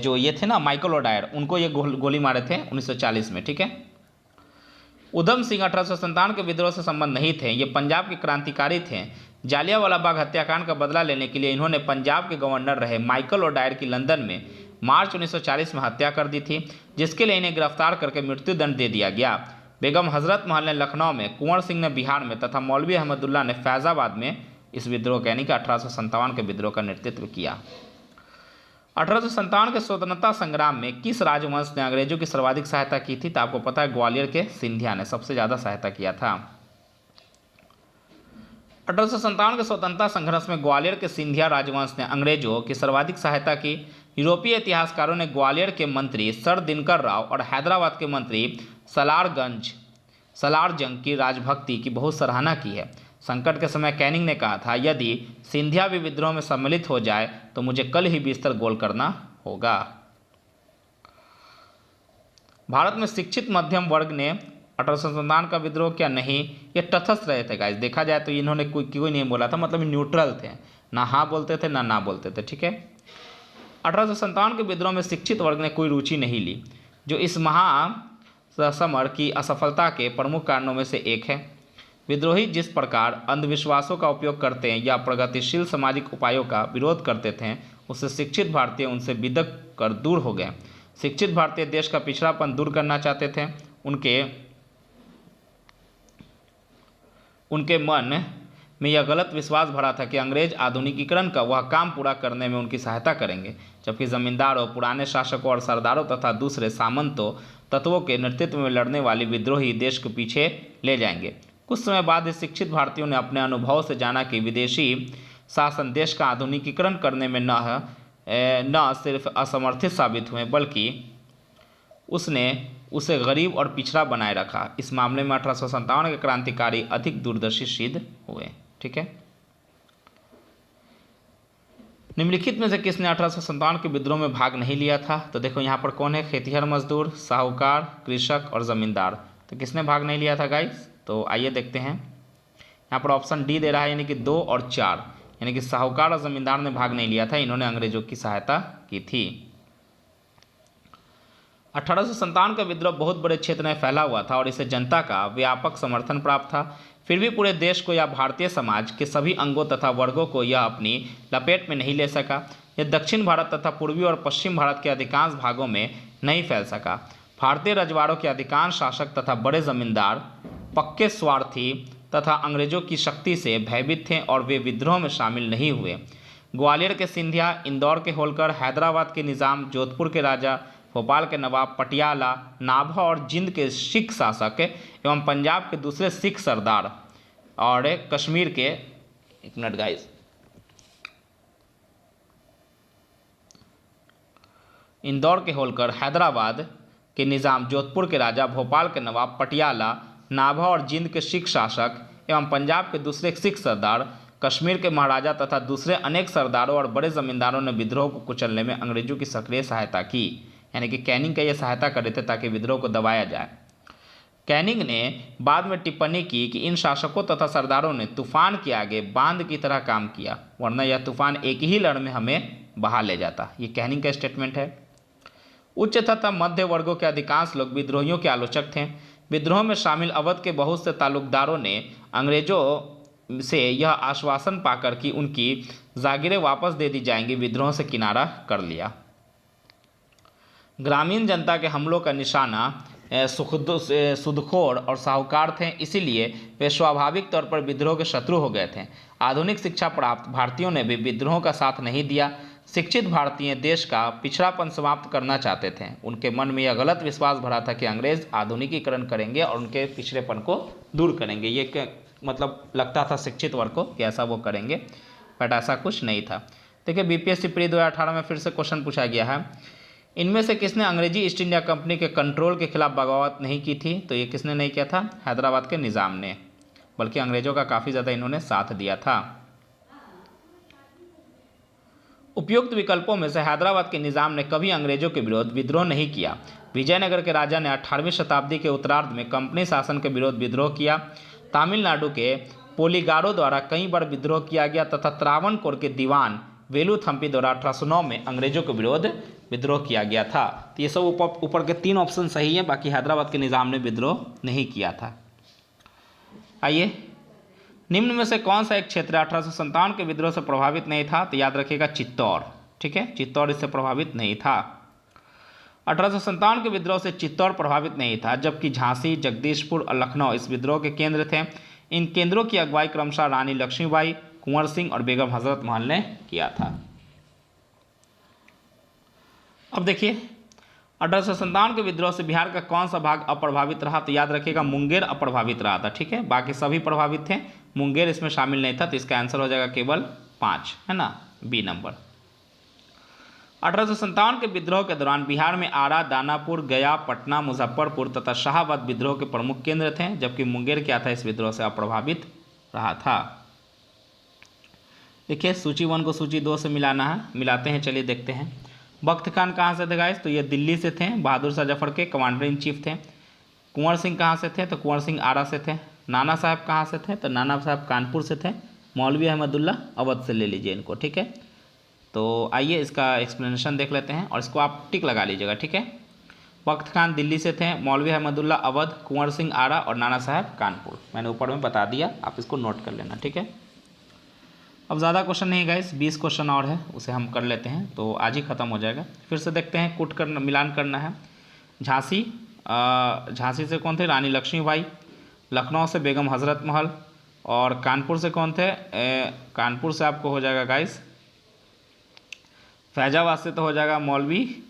जो ये थे ना माइकल ओडायर, उनको ये गोली मारे थे 1940 में। ठीक है, उधम सिंह 1857 के विद्रोह से संबंध नहीं थे। ये पंजाब के क्रांतिकारी थे। जालियांवाला बाग हत्याकांड का बदला लेने के लिए इन्होंने पंजाब के गवर्नर रहे माइकल ओडायर की लंदन में मार्च 1940 में हत्या कर दी थी, जिसके लिए इन्हें गिरफ्तार करके मृत्युदंड दे दिया गया। बेगम हजरत महल ने लखनऊ में, कुंवर सिंह ने बिहार में तथा मौलवी अहमदुल्ला ने फैजाबाद में इस विद्रोह यानी कि 1857 के विद्रोह का नेतृत्व किया। 1857 के स्वतंत्रता संग्राम में किस राजवंश ने अंग्रेजों की सर्वाधिक सहायता की थी? तो आपको पता है ग्वालियर के सिंधिया ने सबसे ज़्यादा सहायता किया था। 1857 के स्वतंत्रता संघर्ष में ग्वालियर के सिंधिया राजवंश ने अंग्रेजों की सर्वाधिक सहायता की। यूरोपीय इतिहासकारों ने ग्वालियर के मंत्री सर दिनकर राव और हैदराबाद के मंत्री सलारजंग की राजभक्ति की बहुत सराहना की है। संकट के समय कैनिंग ने कहा था, यदि सिंधिया भी विद्रोह में सम्मिलित हो जाए तो मुझे कल ही बिस्तर गोल करना होगा। भारत में शिक्षित मध्यम वर्ग ने 1857 का विद्रोह क्या? नहीं, ये तटस्थ रहे थे गाइस। देखा जाए तो इन्होंने कोई नहीं बोला था, मतलब न्यूट्रल थे, ना हाँ बोलते थे ना बोलते थे। ठीक है, 1857 के विद्रोह में शिक्षित वर्ग ने कोई रुचि नहीं ली, जो इस महासमर की असफलता के प्रमुख कारणों में से एक है। विद्रोही जिस प्रकार अंधविश्वासों का उपयोग करते हैं या प्रगतिशील सामाजिक उपायों का विरोध करते थे, उससे शिक्षित भारतीय उनसे बिदक कर दूर हो गए। शिक्षित भारतीय देश का पिछड़ापन दूर करना चाहते थे। उनके मन में यह गलत विश्वास भरा था कि अंग्रेज आधुनिकीकरण का वह काम पूरा करने में उनकी सहायता करेंगे, जबकि जमींदारों, पुराने शासकों और सरदारों तथा दूसरे सामंतों तत्वों के नेतृत्व में लड़ने वाली विद्रोही देश को पीछे ले जाएंगे। कुछ समय बाद इस शिक्षित भारतीयों ने अपने अनुभव से जाना कि विदेशी शासन देश का आधुनिकीकरण करने में न सिर्फ असमर्थित साबित हुए, बल्कि उसने उसे गरीब और पिछड़ा बनाए रखा। इस मामले में 1857 के क्रांतिकारी अधिक दूरदर्शी सिद्ध हुए। ठीक है, निम्नलिखित में से किसने 1857 के विद्रोह में भाग नहीं लिया था? तो देखो यहाँ पर कौन है? खेतिहर मजदूर, साहूकार, कृषक और जमींदार। तो किसने भाग नहीं लिया था गाइस? तो आइए देखते हैं। यहाँ पर ऑप्शन डी दे रहा है, यानी कि 2 और 4, यानी कि साहूकार और जमींदार ने भाग नहीं लिया था। इन्होंने अंग्रेजों की सहायता की थी। 1857 का विद्रोह बहुत बड़े क्षेत्र में फैला हुआ था और इसे जनता का व्यापक समर्थन प्राप्त था। फिर भी पूरे देश को या भारतीय समाज के सभी अंगों तथा वर्गों को यह अपनी लपेट में नहीं ले सका। यह दक्षिण भारत तथा पूर्वी और पश्चिम भारत के अधिकांश भागों में नहीं फैल सका। भारतीय रजवाड़ों के अधिकांश शासक तथा बड़े जमींदार पक्के स्वार्थी तथा अंग्रेजों की शक्ति से भयभीत थे और वे विद्रोह में शामिल नहीं हुए। ग्वालियर के सिंधिया, इंदौर के होलकर, हैदराबाद के निज़ाम, जोधपुर के राजा, भोपाल के नवाब, पटियाला, नाभा और जिंद के सिख शासक एवं पंजाब के दूसरे सिख सरदार और कश्मीर के, एक मिनट गाइस, इंदौर के होलकर, हैदराबाद के निज़ाम, जोधपुर के राजा, भोपाल के नवाब, पटियाला, नाभा और जिंद के सिख शासक एवं पंजाब के दूसरे सिख सरदार, कश्मीर के महाराजा तथा दूसरे अनेक सरदारों और बड़े जमींदारों ने विद्रोह को कुचलने में अंग्रेजों की सक्रिय सहायता की। यानी कि कैनिंग का यह सहायता कर रहे थे ताकि विद्रोह को दबाया जाए। कैनिंग ने बाद में टिप्पणी की कि इन शासकों तथा सरदारों ने तूफान के आगे बांध की तरह काम किया, वरना यह तूफान एक ही लहर में हमें बहा ले जाता। ये कैनिंग का स्टेटमेंट है। उच्च तथा मध्य वर्गों के अधिकांश लोग विद्रोहियों के आलोचक थे। विद्रोह में शामिल अवध के बहुत से तालुकदारों ने अंग्रेजों से यह आश्वासन पाकर कि उनकी जागीरें वापस दे दी जाएंगी, विद्रोह से किनारा कर लिया। ग्रामीण जनता के हमलों का निशाना सूदखोर और साहूकार थे, इसीलिए वे स्वाभाविक तौर पर विद्रोह के शत्रु हो गए थे। आधुनिक शिक्षा प्राप्त भारतीयों ने भी विद्रोह का साथ नहीं दिया। शिक्षित भारतीय देश का पिछड़ापन समाप्त करना चाहते थे। उनके मन में यह गलत विश्वास भरा था कि अंग्रेज आधुनिकीकरण करेंगे और उनके पिछड़ेपन को दूर करेंगे। ये मतलब लगता था शिक्षित वर्ग को कि ऐसा वो करेंगे, बट ऐसा कुछ नहीं था। देखिए, बीपीएससी प्री 2018 में फिर से क्वेश्चन पूछा गया है, इनमें से किसने अंग्रेजी ईस्ट इंडिया कंपनी के कंट्रोल के खिलाफ बगावत नहीं की थी? तो ये किसने नहीं किया था? हैदराबाद के निज़ाम ने। बल्कि अंग्रेजों का काफ़ी ज़्यादा इन्होंने साथ दिया था। उपयुक्त विकल्पों में से हैदराबाद के निज़ाम ने कभी अंग्रेजों के विरोध विद्रोह नहीं किया। विजयनगर के राजा ने 18वीं शताब्दी के उत्तरार्ध में कंपनी शासन के विरोध विद्रोह किया। तमिलनाडु के पोलिगारो द्वारा कई बार विद्रोह किया गया तथा त्रावणकोर के दीवान वेलुथम्पी द्वारा 1809 में अंग्रेजों के विरोध विद्रोह किया गया था। तो ये सब ऊपर के 3 ऑप्शन सही है, बाकी हैदराबाद के निज़ाम ने विद्रोह नहीं किया था। आइए, निम्न में से कौन सा एक क्षेत्र 1857 के विद्रोह से प्रभावित नहीं था? तो याद रखिएगा चित्तौड़। ठीक है, चित्तौड़ इससे प्रभावित नहीं था। 1857 के विद्रोह से चित्तौड़ प्रभावित नहीं था, जबकि झांसी, जगदीशपुर और लखनऊ इस विद्रोह के केंद्र थे। इन केंद्रों की अगुवाई क्रमशः रानी लक्ष्मीबाई, कुंवर सिंह और बेगम हजरत महल ने किया था। अब देखिए, 1857 के विद्रोह से बिहार का कौन सा भाग अप्रभावित रहा? तो याद रखिएगा मुंगेर अप्रभावित रहा था। ठीक है, बाकी सभी प्रभावित थे, मुंगेर इसमें शामिल नहीं था, तो इसका आंसर हो जाएगा केवल 5, है ना, बी नंबर। 1857 के विद्रोह के दौरान बिहार में आरा, दानापुर, गया, पटना, मुजफ्फरपुर तथा शाहाबाद विद्रोह के प्रमुख केंद्र थे, जबकि मुंगेर क्या था, इस विद्रोह से अप्रभावित रहा था। देखिए, सूची 1 को सूची 2 से मिलाना है, मिलाते हैं, चलिए देखते हैं। बख्त खान कहाँ से थे गाइस? तो ये दिल्ली से थे, बहादुर शाह जफर के कमांडर इन चीफ थे। कुंवर सिंह कहाँ से थे? तो कुंवर सिंह आरा से थे। नाना साहब कहाँ से थे? तो नाना साहब कानपुर से थे। मौलवी अहमदुल्ला अवध से ले लीजिए इनको। ठीक है, तो आइए इसका एक्सप्लेनेशन देख लेते हैं और इसको आप टिक लगा लीजिएगा। ठीक है, बख्त खान दिल्ली से थे, मौलवी अहमदुल्ला अवध, कुंवर सिंह आरा और नाना साहब कानपुर। मैंने ऊपर में बता दिया, आप इसको नोट कर लेना। ठीक है, अब ज़्यादा क्वेश्चन नहीं गाइस, 20 क्वेश्चन और है, उसे हम कर लेते हैं तो आज ही ख़त्म हो जाएगा। फिर से देखते हैं, कूट करना, मिलान करना है। झांसी से कौन थे? रानी लक्ष्मीबाई। लखनऊ से बेगम हजरत महल। और कानपुर से कौन थे? कानपुर से आपको हो जाएगा गाइस, फैजाबाद से तो हो जाएगा मौलवी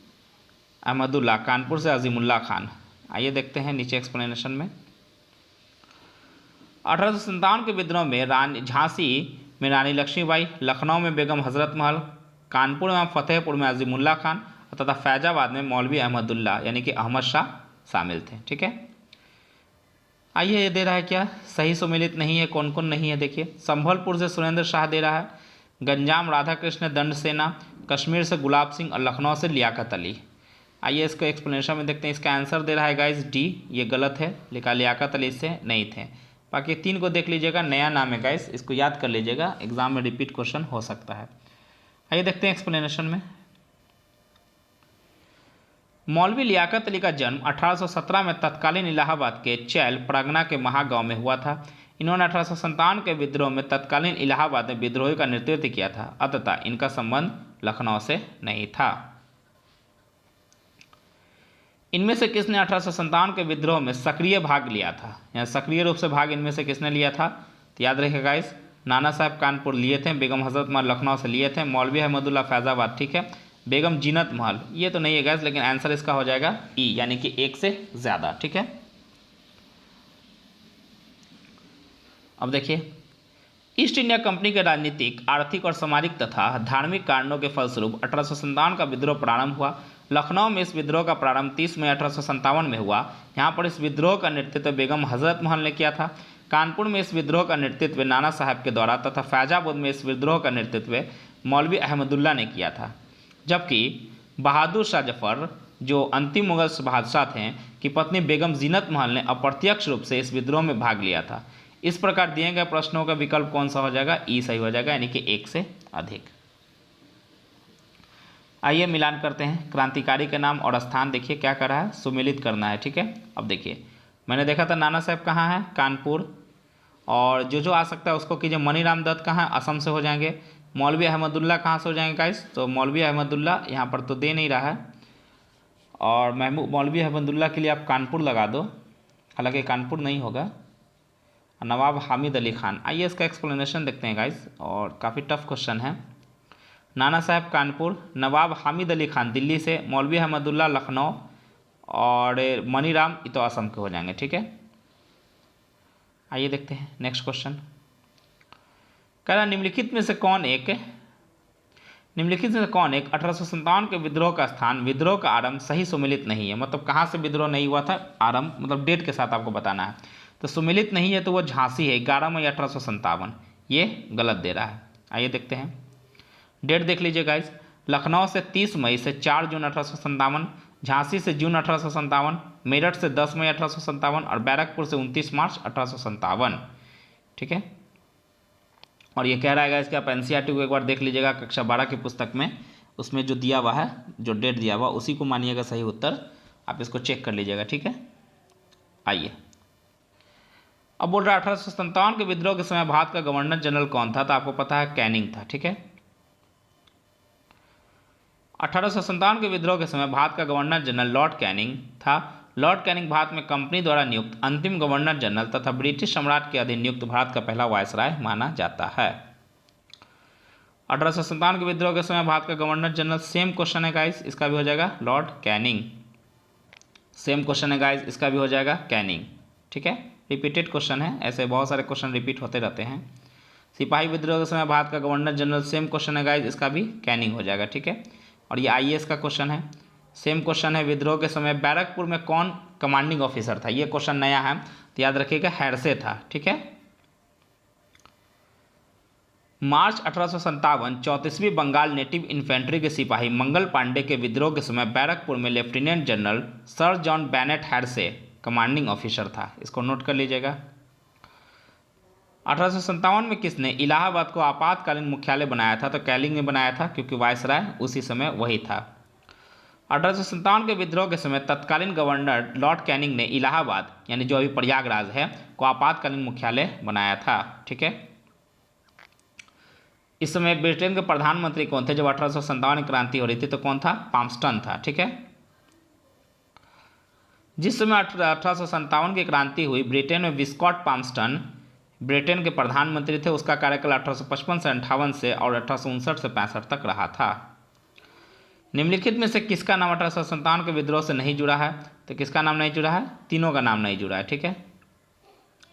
अहमदुल्ला, कानपुर से अजीमुल्ला खान। आइए देखते हैं नीचे एक्सप्लेनेशन में। 1857 के विद्रोह में झांसी में रानी लक्ष्मीबाई, लखनऊ में बेगम हजरत महल, कानपुर में फतेहपुर में अजीमुल्ला खान तथा फैजाबाद में मौलवी अहमदुल्ला यानी कि अहमद शाह शामिल थे। ठीक है, आइए ये दे रहा है क्या, सही सुमेलित नहीं है, कौन कौन नहीं है? देखिए, संभलपुर से सुरेंद्र शाह दे रहा है, गंजाम राधाकृष्ण दंड सेना, कश्मीर से गुलाब सिंह और लखनऊ से लियाकत अली। आइए इसको एक्सप्लेनेशन में देखते हैं। इसका आंसर दे रहा है गाइस डी, ये गलत है, लिखा लियाकत अली से नहीं थे। बाकी 3 को देख लीजिएगा, नया नाम है गाइस, इसको याद कर लीजिएगा, एग्जाम में रिपीट क्वेश्चन हो सकता है। आइए देखते हैं एक्सप्लेनेशन में। मौलवी लियाकत अली का जन्म 1817 में तत्कालीन इलाहाबाद के चैल परगना के महागांव में हुआ था। इन्होंने 1857 के विद्रोह में तत्कालीन इलाहाबाद में विद्रोही का नेतृत्व किया था, अतः इनका संबंध लखनऊ से नहीं था। इनमें से किसने 1857 के विद्रोह में सक्रिय भाग लिया था? या सक्रिय रूप से भाग इनमें से किसने लिया था? तो याद रखिएगा गाइस, नाना साहब कानपुर लिए थे, बेगम हजरत महल लखनऊ से लिए थे, मौलवी अहमदुल्ला फैजाबाद, ठीक है, बेगम जीनत महल ये तो नहीं है गाइस, लेकिन आंसर इसका हो जाएगा ई, यानी कि 1 से ज़्यादा। ठीक है, अब देखिए, ईस्ट इंडिया कंपनी के राजनीतिक, आर्थिक और सामाजिक तथा धार्मिक कारणों के फलस्वरूप 1857 का विद्रोह प्रारंभ हुआ। लखनऊ में इस विद्रोह का प्रारंभ 30 मई 1857 में हुआ। यहाँ पर इस विद्रोह का नेतृत्व बेगम हजरत महल ने किया था। कानपुर में इस विद्रोह का नेतृत्व नाना साहब के द्वारा तथा फैजाबाद में इस विद्रोह का नेतृत्व मौलवी अहमदुल्ला ने किया था। जबकि बहादुर शाह जफर, जो अंतिम मुगल बादशाह थे, की पत्नी बेगम जीनत महल ने अप्रत्यक्ष रूप से इस विद्रोह में भाग लिया था। इस प्रकार दिए गए प्रश्नों का विकल्प कौन सा हो जाएगा? ई सही हो जाएगा, यानी कि 1 से अधिक। आइए मिलान करते हैं। क्रांतिकारी के नाम और स्थान देखिए क्या कर रहा है, सुमेलित करना है। ठीक है, अब देखिए, मैंने देखा था नाना साहब कहाँ है, कानपुर, और जो आ सकता है उसको कीजिए। मनीराम दत्त कहाँ है, असम से हो जाएंगे। मौलवी अहमदुल्ला कहाँ से हो जाएंगे गाइस? तो मौलवी अहमदुल्ला यहाँ पर तो दे नहीं रहा है, और मौलवी अहमदुल्ला के लिए आप कानपुर लगा दो, हालांकि कानपुर नहीं होगा। नवाब हामिद अली खान, आइए इसका एक्सप्लेनेशन देखते हैं गाइस, और काफ़ी टफ क्वेश्चन है। नाना साहब कानपुर, नवाब हामिद अली खान दिल्ली से, मौलवी अहमदुल्ला लखनऊ, और मनीराम ये तो असम के हो जाएंगे। ठीक है, आइए देखते हैं नेक्स्ट क्वेश्चन। कह रहा निम्नलिखित में से कौन एक 1857 के विद्रोह का स्थान, विद्रोह का आरंभ सही सुमेलित नहीं है। मतलब कहाँ से विद्रोह नहीं हुआ था, आरंभ मतलब डेट के साथ आपको बताना है। तो सुमिलित नहीं है तो वो झांसी है, 11 मई 1857। ये गलत दे रहा है। आइए देखते हैं, डेट देख लीजिए गाइस। लखनऊ से 30 मई से 4 जून 1857, झांसी से जून 1857, मेरठ से 10 मई 1857 और बैरकपुर से 29 मार्च 1857। ठीक है, और ये कह रहा है गाइस कि आप एनसीईआरटी को एक बार देख लीजिएगा कक्षा 12 की पुस्तक में, उसमें जो दिया हुआ है, जो डेट दिया हुआ उसी को मानिएगा सही उत्तर, आप इसको चेक कर लीजिएगा। ठीक है, आइए अब बोल रहा है 1857 के विद्रोह के समय भारत का गवर्नर जनरल कौन था, तो आपको पता है कैनिंग था। ठीक है, 1857 के विद्रोह के समय भारत का गवर्नर जनरल लॉर्ड कैनिंग था। लॉर्ड कैनिंग भारत में कंपनी द्वारा नियुक्त अंतिम गवर्नर जनरल तथा ब्रिटिश सम्राट के अधीन नियुक्त भारत का पहला वायसराय माना जाता है। 1857 के विद्रोह के समय भारत का गवर्नर जनरल, सेम क्वेश्चन है गाइस, इसका भी हो जाएगा लॉर्ड कैनिंग। सेम क्वेश्चन है गाइस, इसका भी हो जाएगा कैनिंग। ठीक है, रिपीटेड क्वेश्चन है, ऐसे बहुत सारे क्वेश्चन रिपीट होते रहते हैं। सिपाही विद्रोह के समय भारत का गवर्नर जनरल, सेम क्वेश्चन है गाइस, इसका भी कैनिंग हो जाएगा। ठीक है, और ये आईएएस का क्वेश्चन है। सेम क्वेश्चन है, विद्रोह के समय बैरकपुर में कौन कमांडिंग ऑफिसर था, ये क्वेश्चन नया है तो याद रखिएगा हेडसे था। ठीक है, मार्च 1857 34वीं बंगाल नेटिव इन्फेंट्री के सिपाही मंगल पांडे के विद्रोह के समय बैरकपुर में lieutenant general sir John Bennet Hearsey commanding officer था, इसको नोट कर लीजिएगा। 1857 में किसने इलाहाबाद को आपातकालीन मुख्यालय बनाया था, तो कैनिंग ने बनाया था, क्योंकि वायसराय उसी समय वही था। 1857 के विद्रोह के समय तत्कालीन गवर्नर लॉर्ड कैनिंग ने इलाहाबाद, यानी जो अभी प्रयागराज है, को आपातकालीन मुख्यालय बनाया था। ठीक है, इस समय ब्रिटेन के प्रधानमंत्री कौन थे जब 1857 की क्रांति हो रही थी, तो कौन था, पाम्पस्टन था। ठीक है, जिस समय 1857 की क्रांति हुई, ब्रिटेन में विस्कॉट पाम्पस्टन ब्रिटेन के प्रधानमंत्री थे। उसका कार्यकाल 1855 से 58 से और 1859 से 65 तक रहा था। निम्नलिखित में से किसका नाम 1857 के विद्रोह से नहीं जुड़ा है, तो किसका नाम नहीं जुड़ा है, तीनों का नाम नहीं जुड़ा है। ठीक है,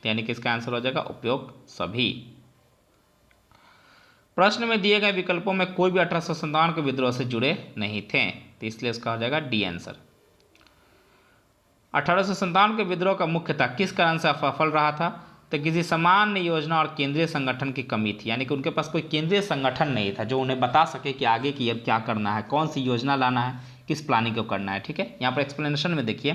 यानी किसका आंसर हो जाएगा उपयुक्त सभी। प्रश्न में दिए गए विकल्पों में कोई भी 1857 के विद्रोह से जुड़े नहीं थे, तो इसलिए इसका हो जाएगा डी आंसर। 1857 के विद्रोह का मुख्यतः किस कारण से असफल रहा था, तो किसी सामान्य योजना और केंद्रीय संगठन की कमी थी, यानी कि उनके पास कोई केंद्रीय संगठन नहीं था जो उन्हें बता सके कि आगे की अब क्या करना है, कौन सी योजना लाना है, किस प्लानिंग को करना है। ठीक है, यहाँ पर एक्सप्लेनेशन में देखिए,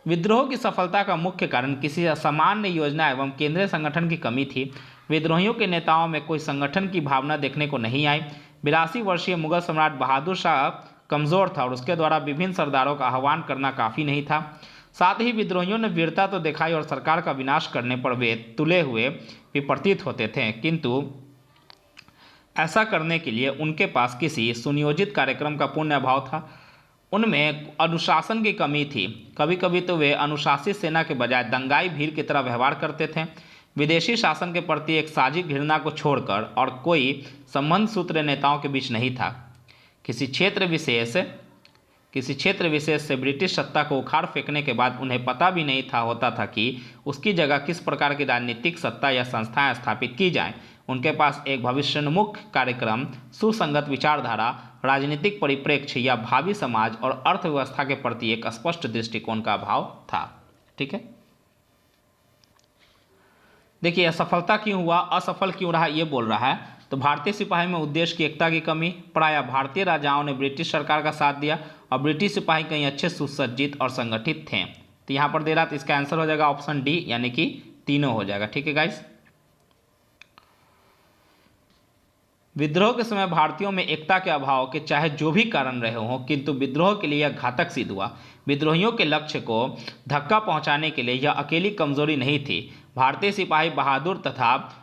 विद्रोह की सफलता का मुख्य कारण किसी सामान्य योजना एवं केंद्रीय संगठन की कमी थी। विद्रोहियों के नेताओं में कोई संगठन की भावना देखने को नहीं आई। 82 वर्षीय मुगल सम्राट बहादुर शाह कमज़ोर था और उसके द्वारा विभिन्न सरदारों का आह्वान करना काफ़ी नहीं था। साथ ही विद्रोहियों ने वीरता तो दिखाई और सरकार का विनाश करने पर वे तुले हुए भी प्रतीत होते थे, किंतु ऐसा करने के लिए उनके पास किसी सुनियोजित कार्यक्रम का पूर्ण अभाव था। उनमें अनुशासन की कमी थी। कभी कभी तो वे अनुशासित सेना के बजाय दंगाई भीड़ की तरह व्यवहार करते थे। विदेशी शासन के प्रति एक साजिश घृणा को छोड़कर और कोई संबंध सूत्र नेताओं के बीच नहीं था। किसी क्षेत्र विशेष से ब्रिटिश सत्ता को उखाड़ फेंकने के बाद उन्हें पता भी नहीं होता था कि उसकी जगह किस प्रकार की राजनीतिक सत्ता या संस्थाएं स्थापित की जाएं। उनके पास एक भविष्योन्मुख कार्यक्रम, सुसंगत विचारधारा, राजनीतिक परिप्रेक्ष्य या भावी समाज और अर्थव्यवस्था के प्रति एक स्पष्ट दृष्टिकोण का अभाव था। ठीक है, देखिए असफलता क्यों हुआ, असफल क्यों रहा, ये बोल रहा है। तो भारतीय सिपाही में उद्देश्य की एकता की कमी, प्रायः भारतीय राजाओं ने ब्रिटिश सरकार का साथ दिया और ब्रिटिश सिपाही कहीं अच्छे सुसज्जित और संगठित थे। तो यहाँ पर दे रहा, तो इसका आंसर हो जाएगा ऑप्शन डी, यानी कि तीनों हो जाएगा। ठीक है गाइस, विद्रोह के समय भारतीयों में एकता के अभाव के चाहे जो भी कारण रहे हों, किंतु विद्रोह के लिए यह घातक सिद्ध हुआ। विद्रोहियों के लक्ष्य को धक्का पहुंचाने के लिए यह अकेली कमजोरी नहीं थी। भारतीय सिपाही बहादुर तथा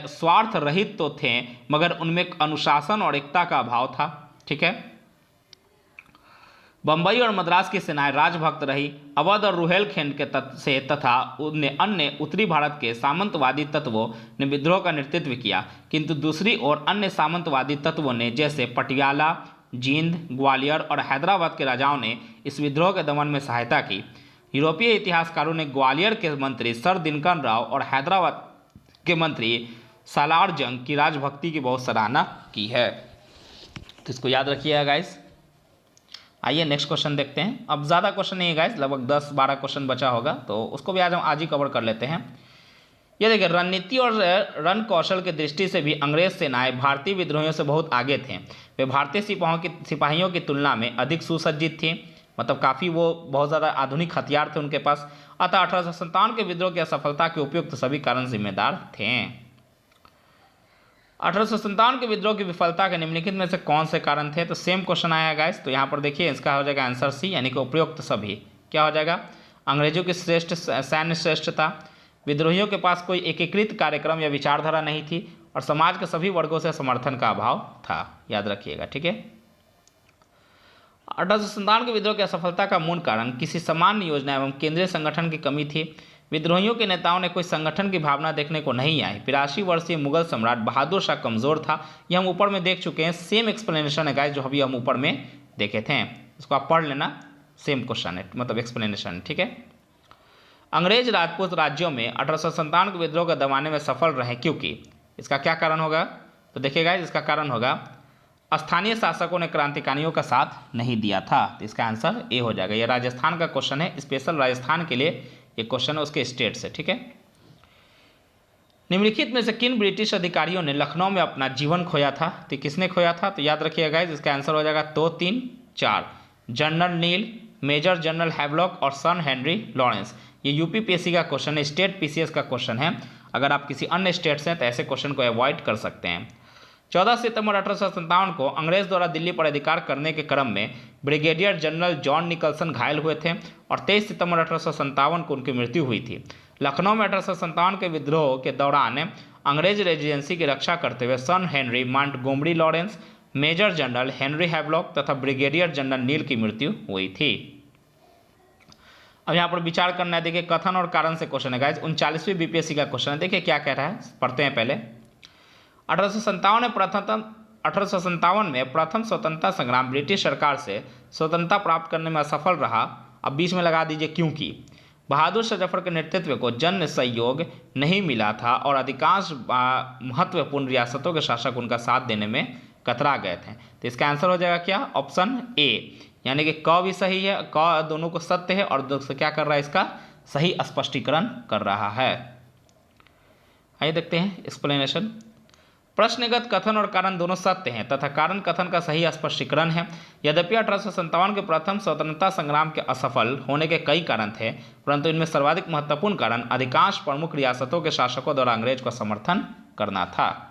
स्वार्थ रहित तो थे, मगर उनमें अनुशासन और एकता का अभाव था। ठीक है, बंबई और मद्रास की सेनाएं राजभक्त रही। अवध और रुहेलखंड के से तथा अन्य उत्तरी भारत के सामंतवादी तत्वों ने विद्रोह का नेतृत्व किया, किंतु दूसरी ओर अन्य सामंतवादी तत्वों ने, जैसे पटियाला, जींद, ग्वालियर और हैदराबाद के राजाओं ने इस विद्रोह के दमन में सहायता की। यूरोपीय इतिहासकारों ने ग्वालियर के मंत्री सर दिनकर राव और हैदराबाद के मंत्री सालार जंग की राजभक्ति की बहुत सराहना की है। तो इसको याद रखिएगा गाइस। आइए नेक्स्ट क्वेश्चन देखते हैं। अब ज़्यादा क्वेश्चन नहीं है गाइस, लगभग 10-12 क्वेश्चन बचा होगा, तो उसको भी आज ही कवर कर लेते हैं। ये देखिए, रणनीति और रण कौशल की दृष्टि से भी अंग्रेज सेनाएं भारतीय विद्रोहियों से बहुत आगे थे। वे भारतीय सिपाहियों की तुलना में अधिक सुसज्जित थी, मतलब काफ़ी वो बहुत ज़्यादा आधुनिक हथियार थे उनके पास। अतः 1857 के विद्रोह की असफलता के उपयुक्त सभी कारण जिम्मेदार थे। 1857 के विद्रोह की विफलता के निम्नलिखित में से कौन से कारण थे? तो सेम क्वेश्चन आया गाइस, तो यहाँ पर देखिए इसका हो जाएगा आंसर सी, यानी कि उपयुक्त सभी। क्या हो जाएगा? अंग्रेजों की सैन्य श्रेष्ठता, विद्रोहियों के पास कोई एकीकृत कार्यक्रम या विचारधारा नहीं थी, और समाज के सभी वर्गों से समर्थन का अभाव था। याद रखिएगा, ठीक है। 1857 के विद्रोह की असफलता का मूल कारण किसी सामान्य योजना एवं केंद्रीय संगठन की कमी थी। विद्रोहियों के नेताओं ने कोई संगठन की भावना देखने को नहीं आई। 82 वर्षीय मुगल सम्राट बहादुर शाह कमजोर था। यह हम ऊपर में देख चुके हैं, सेम एक्सप्लेनेशन है गाइस जो अभी हम ऊपर में देखे थे, इसको आप पढ़ लेना, सेम क्वेश्चन है, मतलब एक्सप्लेनेशन, ठीक है। अंग्रेज राजपूत राज्यों में 1857 के विद्रोह को दबाने में सफल रहे, क्योंकि इसका क्या कारण होगा? तो देखिए गाइस, इसका कारण होगा स्थानीय शासकों ने क्रांतिकारियों का साथ नहीं दिया था। तो इसका आंसर ए हो जाएगा। यह राजस्थान का क्वेश्चन है, स्पेशल राजस्थान के लिए ये क्वेश्चन है, उसके स्टेट से, ठीक है। निम्नलिखित में से किन ब्रिटिश अधिकारियों ने लखनऊ में अपना जीवन खोया था? तो किसने खोया था? तो याद रखिएगा गाइस, इसका आंसर हो जाएगा 2, 3, 4, जनरल नील, मेजर जनरल हैवलॉक और सन हेनरी लॉरेंस। ये यूपीपीएससी का क्वेश्चन है, स्टेट पीसीएस का क्वेश्चन है। अगर आप किसी अन्य स्टेट से हैं तो ऐसे क्वेश्चन को अवॉइड कर सकते हैं। 14 सितंबर 1857 को अंग्रेज द्वारा दिल्ली पर अधिकार करने के क्रम में ब्रिगेडियर जनरल जॉन निकलसन घायल हुए थे, और 23 सितंबर 1857 को उनकी मृत्यु हुई थी। लखनऊ में 1857 के विद्रोह के दौरान अंग्रेज रेजिडेंसी की रक्षा करते हुए sir Henry Montgomery Lawrence, major general Henry Havelock तथा ब्रिगेडियर जनरल नील की मृत्यु हुई थी। अब यहाँ पर विचार करना है, देखिए कथन और कारण से क्वेश्चन है गाइस, 39वीं बीपीएससी का क्वेश्चन है। देखिए क्या कह रहा है, पढ़ते हैं पहले। 1857 में प्रथम स्वतंत्रता संग्राम ब्रिटिश सरकार से स्वतंत्रता प्राप्त करने में असफल रहा। अब बीच में लगा दीजिए क्योंकि बहादुर शाह जफर के नेतृत्व को जन सहयोग नहीं मिला था, और अधिकांश महत्वपूर्ण रियासतों के शासक उनका साथ देने में कतरा गए थे। तो इसका आंसर हो जाएगा क्या? ऑप्शन ए, यानी कि क भी सही है, क दोनों को सत्य है, और दोनों से क्या कर रहा है, इसका सही स्पष्टीकरण कर रहा है। आइए देखते हैं एक्सप्लेनेशन। प्रश्नगत कथन और कारण दोनों सत्य हैं तथा कारण कथन का सही स्पष्टीकरण है। यद्यपि 1857 के प्रथम स्वतंत्रता संग्राम के असफल होने के कई कारण थे, परंतु इनमें सर्वाधिक महत्वपूर्ण कारण अधिकांश प्रमुख रियासतों के शासकों द्वारा अंग्रेज को समर्थन करना था।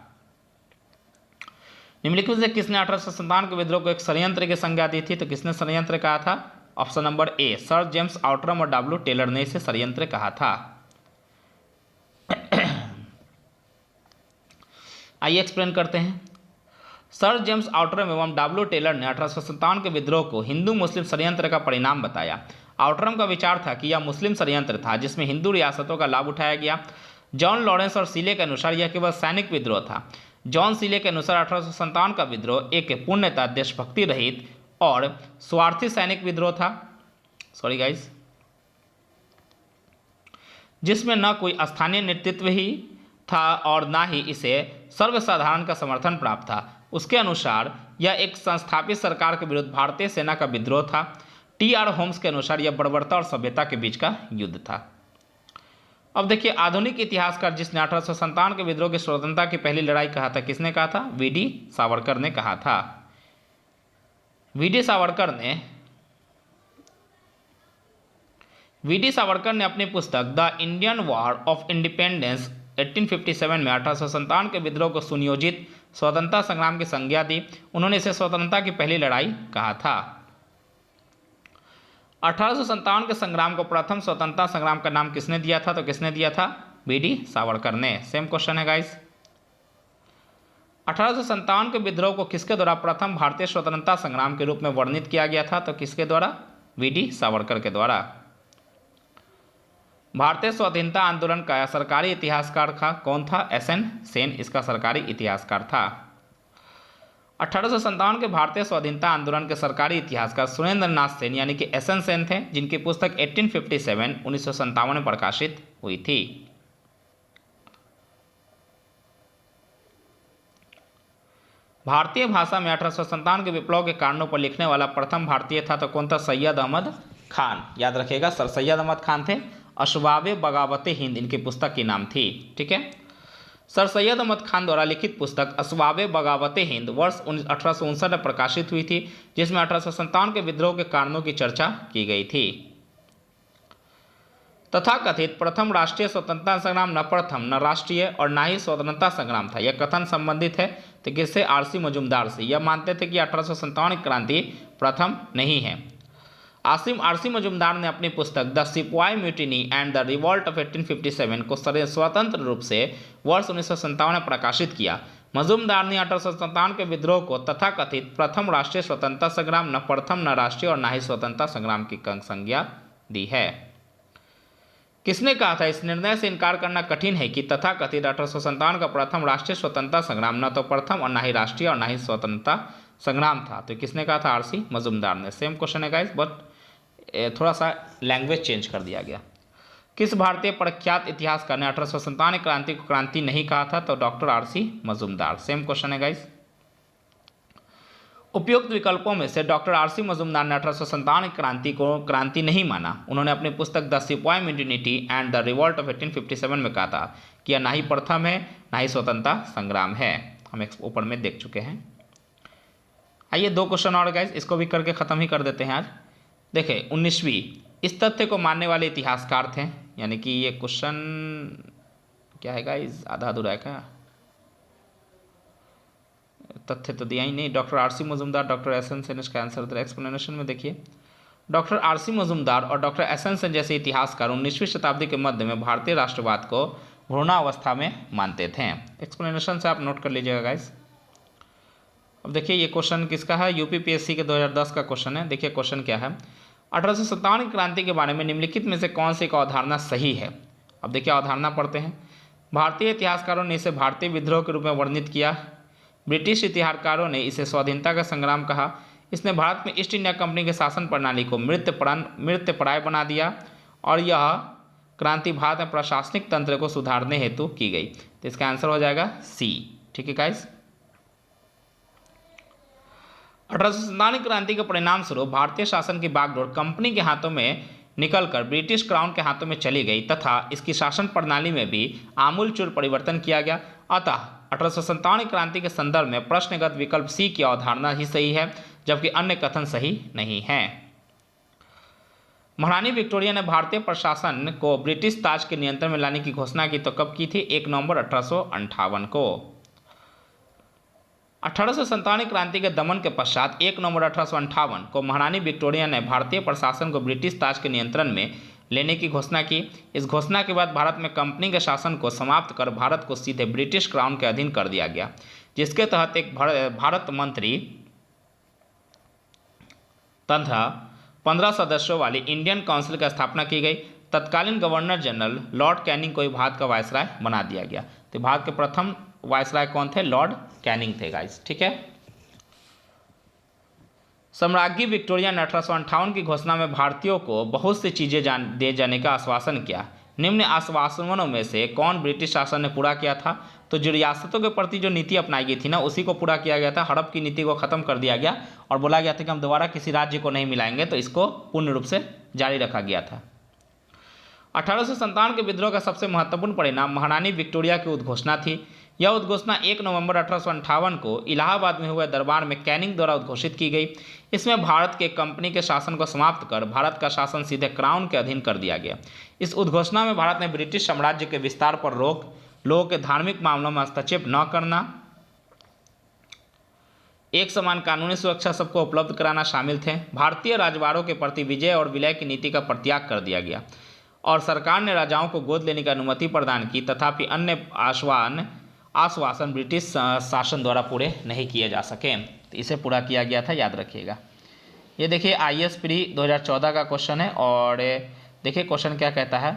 निम्नलिखित से किसने 1857 के विद्रोह को एक षड्यंत्र की संज्ञा दी थी? तो किसने षड्यंत्र कहा था? Option number A, sir James Outram और डब्ल्यू टेलर ने इसे षड्यंत्र कहा था। आइए एक्सप्लेन करते हैं। सर जेम्स आउटरम एवं डब्ल्यू टेलर ने 1857 के विद्रोह को हिंदू मुस्लिम षड्यंत्र का परिणाम बताया। आउटरम का विचार था कि यह मुस्लिम षड्यंत्र था जिसमें हिंदू रियासतों का लाभ उठाया गया। जॉन लॉरेंस और सीले के अनुसार यह केवल सैनिक विद्रोह था। जॉन सीले के अनुसार 1857 का विद्रोह एक पूर्णतः देशभक्ति रहित और स्वार्थी सैनिक विद्रोह था, सॉरी गाइस, जिसमें न कोई स्थानीय नेतृत्व ही था और ना ही इसे सर्वसाधारण का समर्थन प्राप्त था। उसके अनुसार यह एक संस्थापित सरकार के विरुद्ध भारतीय सेना का विद्रोह था। टी.आर. होम्स के अनुसार यह बर्बरता और सभ्यता के बीच का युद्ध था। अब देखिए, आधुनिक इतिहासकार जिसने 1857 के विद्रोह की स्वतंत्रता की पहली लड़ाई कहा था, किसने कहा था? वी.डी. सावरकर ने कहा था। वी.डी. सावरकर ने अपनी पुस्तक the Indian war of independence 1857 में 1857 के विद्रोह को सुनियोजित स्वतंत्रता संग्राम की संज्ञा दी। उन्होंने इसे स्वतंत्रता की पहली लड़ाई कहा था। 1857 के संग्राम को प्रथम स्वतंत्रता संग्राम का नाम किसने दिया था? तो किसने दिया था? वी.डी. सावरकर ने। सेम क्वेश्चन है गाइस। 1857 के विद्रोह को किसके द्वारा प्रथम भारतीय स्वतंत्रता संग्राम के रूप में वर्णित किया गया था? तो किसके द्वारा? वी.डी. सावरकर के द्वारा। भारतीय स्वाधीनता आंदोलन का सरकारी इतिहासकार था कौन था? एस.एन. सेन इसका सरकारी इतिहासकार था। 1857 के भारतीय स्वाधीनता आंदोलन के सरकारी इतिहासकार सुरेंद्र नाथ सेन यानी कि एस.एन. सेन थे, जिनकी पुस्तक 1957 में प्रकाशित हुई थी। भारतीय भाषा में 1857 के विप्लव के कारणों पर लिखने वाला प्रथम भारतीय था तो कौन था? सैयद अहमद खान। याद रखिएगा सर सैयद अहमद खान थे। असबाब बगावत हिंद इनकी पुस्तक की नाम थी। ठीक है, सर सैयद अहमद खान द्वारा लिखित पुस्तक असबाब बगावत हिंद वर्ष 1859 में प्रकाशित हुई थी, जिसमें 1857 के विद्रोह के कारणों की चर्चा की गई थी। तथाकथित प्रथम राष्ट्रीय स्वतंत्रता संग्राम न प्रथम न राष्ट्रीय और न ही स्वतंत्रता संग्राम था। यह कथन संबंधित है तो किससे? आरसी मजूमदार से। यह मानते थे कि 1857 की क्रांति प्रथम नहीं है। आरसी मजूमदार ने अपनी पुस्तक द सिपाही mutiny and the revolt of 1857 को स्वतंत्र रूप से वर्ष 1957 में प्रकाशित किया। मजूमदार ने 1857 के विद्रोह को तथाकथित प्रथम राष्ट्रीय स्वतंत्रता संग्राम न प्रथम न राष्ट्रीय और न ही स्वतंत्रता संग्राम की संज्ञा दी है। किसने कहा था? इस निर्णय से इनकार करना कठिन है कि तथाकथित 1857 का प्रथम राष्ट्रीय स्वतंत्रता संग्राम न तो प्रथम और न ही राष्ट्रीय और न ही स्वतंत्रता संग्राम था। तो किसने कहा था? आरसी मजूमदार ने। सेम क्वेश्चन है गाइस, बट थोड़ा सा लैंग्वेज चेंज कर दिया गया। किस भारतीय प्रख्यात इतिहासकार ने 1857 क्रांति को क्रांति नहीं कहा था? तो doctor RC Majumdar. Same question है गाइस। उपयुक्त विकल्पों में से डॉक्टर आरसी मजूमदार ने 1857 क्रांति को क्रांति नहीं माना। उन्होंने अपनी पुस्तक द सिपाही mutiny and the revolt of 1857 में कहा था कि यह ना ही प्रथम है ना ही स्वतंत्रता संग्राम है। हम ऊपर में देख चुके हैं। आइए 2 क्वेश्चन और गाइस, इसको भी करके ख़त्म ही कर देते हैं आज। देखिए 19वीं, इस तथ्य को मानने वाले इतिहासकार थे, यानी कि ये क्वेश्चन क्या है गाइस? आधा अधूरा है क्या? तथ्य तो दिया ही नहीं। Doctor RC Majumdar, doctor SN Sen इसका आंसर दे। एक्सप्लेनेशन में देखिए, डॉक्टर आरसी मजूमदार और डॉक्टर एसएन सेन जैसे इतिहासकार 19वीं शताब्दी के मध्य में भारतीय राष्ट्रवाद को भ्रूणावस्था में मानते थे। एक्सप्लेनेशन से आप नोट कर लीजिएगा गाइस। अब देखिए ये क्वेश्चन किसका है? यूपीपीएससी के 2010 का क्वेश्चन है। देखिए क्वेश्चन क्या है? 1857 की क्रांति के बारे में निम्नलिखित में से कौन सी एक अवधारणा सही है? अब देखिए अवधारणा पढ़ते हैं। भारतीय इतिहासकारों ने इसे भारतीय विद्रोह के रूप में वर्णित किया। ब्रिटिश इतिहासकारों ने इसे स्वाधीनता का संग्राम कहा। इसने भारत में ईस्ट इंडिया कंपनी के शासन प्रणाली को मृत्यप्राय बना दिया और यह क्रांति भारत में प्रशासनिक तंत्र को सुधारने हेतु की गई। तो इसका आंसर हो जाएगा सी। ठीक है गाइस। 1857 क्रांति के परिणाम स्वरूप भारतीय शासन की बागडोर कंपनी के हाथों में निकलकर ब्रिटिश क्राउन के हाथों में चली गई तथा इसकी शासन प्रणाली में भी आमूलचूल परिवर्तन किया गया। अतः 1857 क्रांति के संदर्भ में प्रश्नगत विकल्प सी की अवधारणा ही सही है, जबकि अन्य कथन सही नहीं है। महारानी विक्टोरिया ने भारतीय प्रशासन को ब्रिटिश ताज के नियंत्रण में लाने की घोषणा की तो कब की थी? 1 नवंबर 1858 को। 1857 क्रांति के दमन के पश्चात 1 नवंबर 1858 को महारानी विक्टोरिया ने भारतीय प्रशासन को ब्रिटिश ताज के नियंत्रण में लेने की घोषणा की। इस घोषणा के बाद भारत में कंपनी के शासन को समाप्त कर भारत को सीधे ब्रिटिश क्राउन के अधीन कर दिया गया, जिसके तहत एक भारत मंत्री तथा 15 सदस्यों वाली इंडियन काउंसिल की स्थापना की गई। तत्कालीन गवर्नर जनरल लॉर्ड कैनिंग को भारत का वायसराय बना दिया गया। तो भारत के प्रथम वायसराय कौन थे? लॉर्ड कैनिंग थे गाइस। ठीक है। सम्राज्ञी विक्टोरिया ने 1858 की घोषणा में भारतीयों को बहुत सी चीज़ें दे जाने का आश्वासन किया। निम्न आश्वासनों में से कौन ब्रिटिश शासन ने पूरा किया था? तो जो रियासतों के प्रति जो नीति अपनाई गई थी ना, उसी को पूरा किया गया था। हड़प की नीति को खत्म कर दिया गया और बोला गया था कि हम दोबारा किसी राज्य को नहीं मिलाएंगे, तो इसको पूर्ण रूप से जारी रखा गया था। 1857 के विद्रोह का सबसे महत्वपूर्ण परिणाम महारानी विक्टोरिया की उद्घोषणा थी। यह उद्घोषणा 1 नवंबर 1858 को इलाहाबाद में हुए दरबार में कैनिंग द्वारा उद्घोषित की गई। इसमें भारत के कंपनी के शासन को समाप्त कर भारत का शासन सीधे क्राउन के अधीन कर दिया गया। इस उद्घोषणा में भारत ने ब्रिटिश साम्राज्य के विस्तार पर रोक, लोगों के धार्मिक मामलों में हस्तक्षेप न करना, एक समान कानूनी सुरक्षा सबको उपलब्ध कराना शामिल थे। भारतीय राजवाड़ों के प्रति विजय और विलय की नीति का परित्याग कर दिया गया और सरकार ने राजाओं को गोद लेने की अनुमति प्रदान की। तथापि अन्य आश्वासन ब्रिटिश शासन द्वारा पूरे नहीं किए जा सके, तो इसे पूरा किया गया था, याद रखिएगा। ये देखिए IAS प्री 2014 का क्वेश्चन है और देखिए क्वेश्चन क्या कहता है।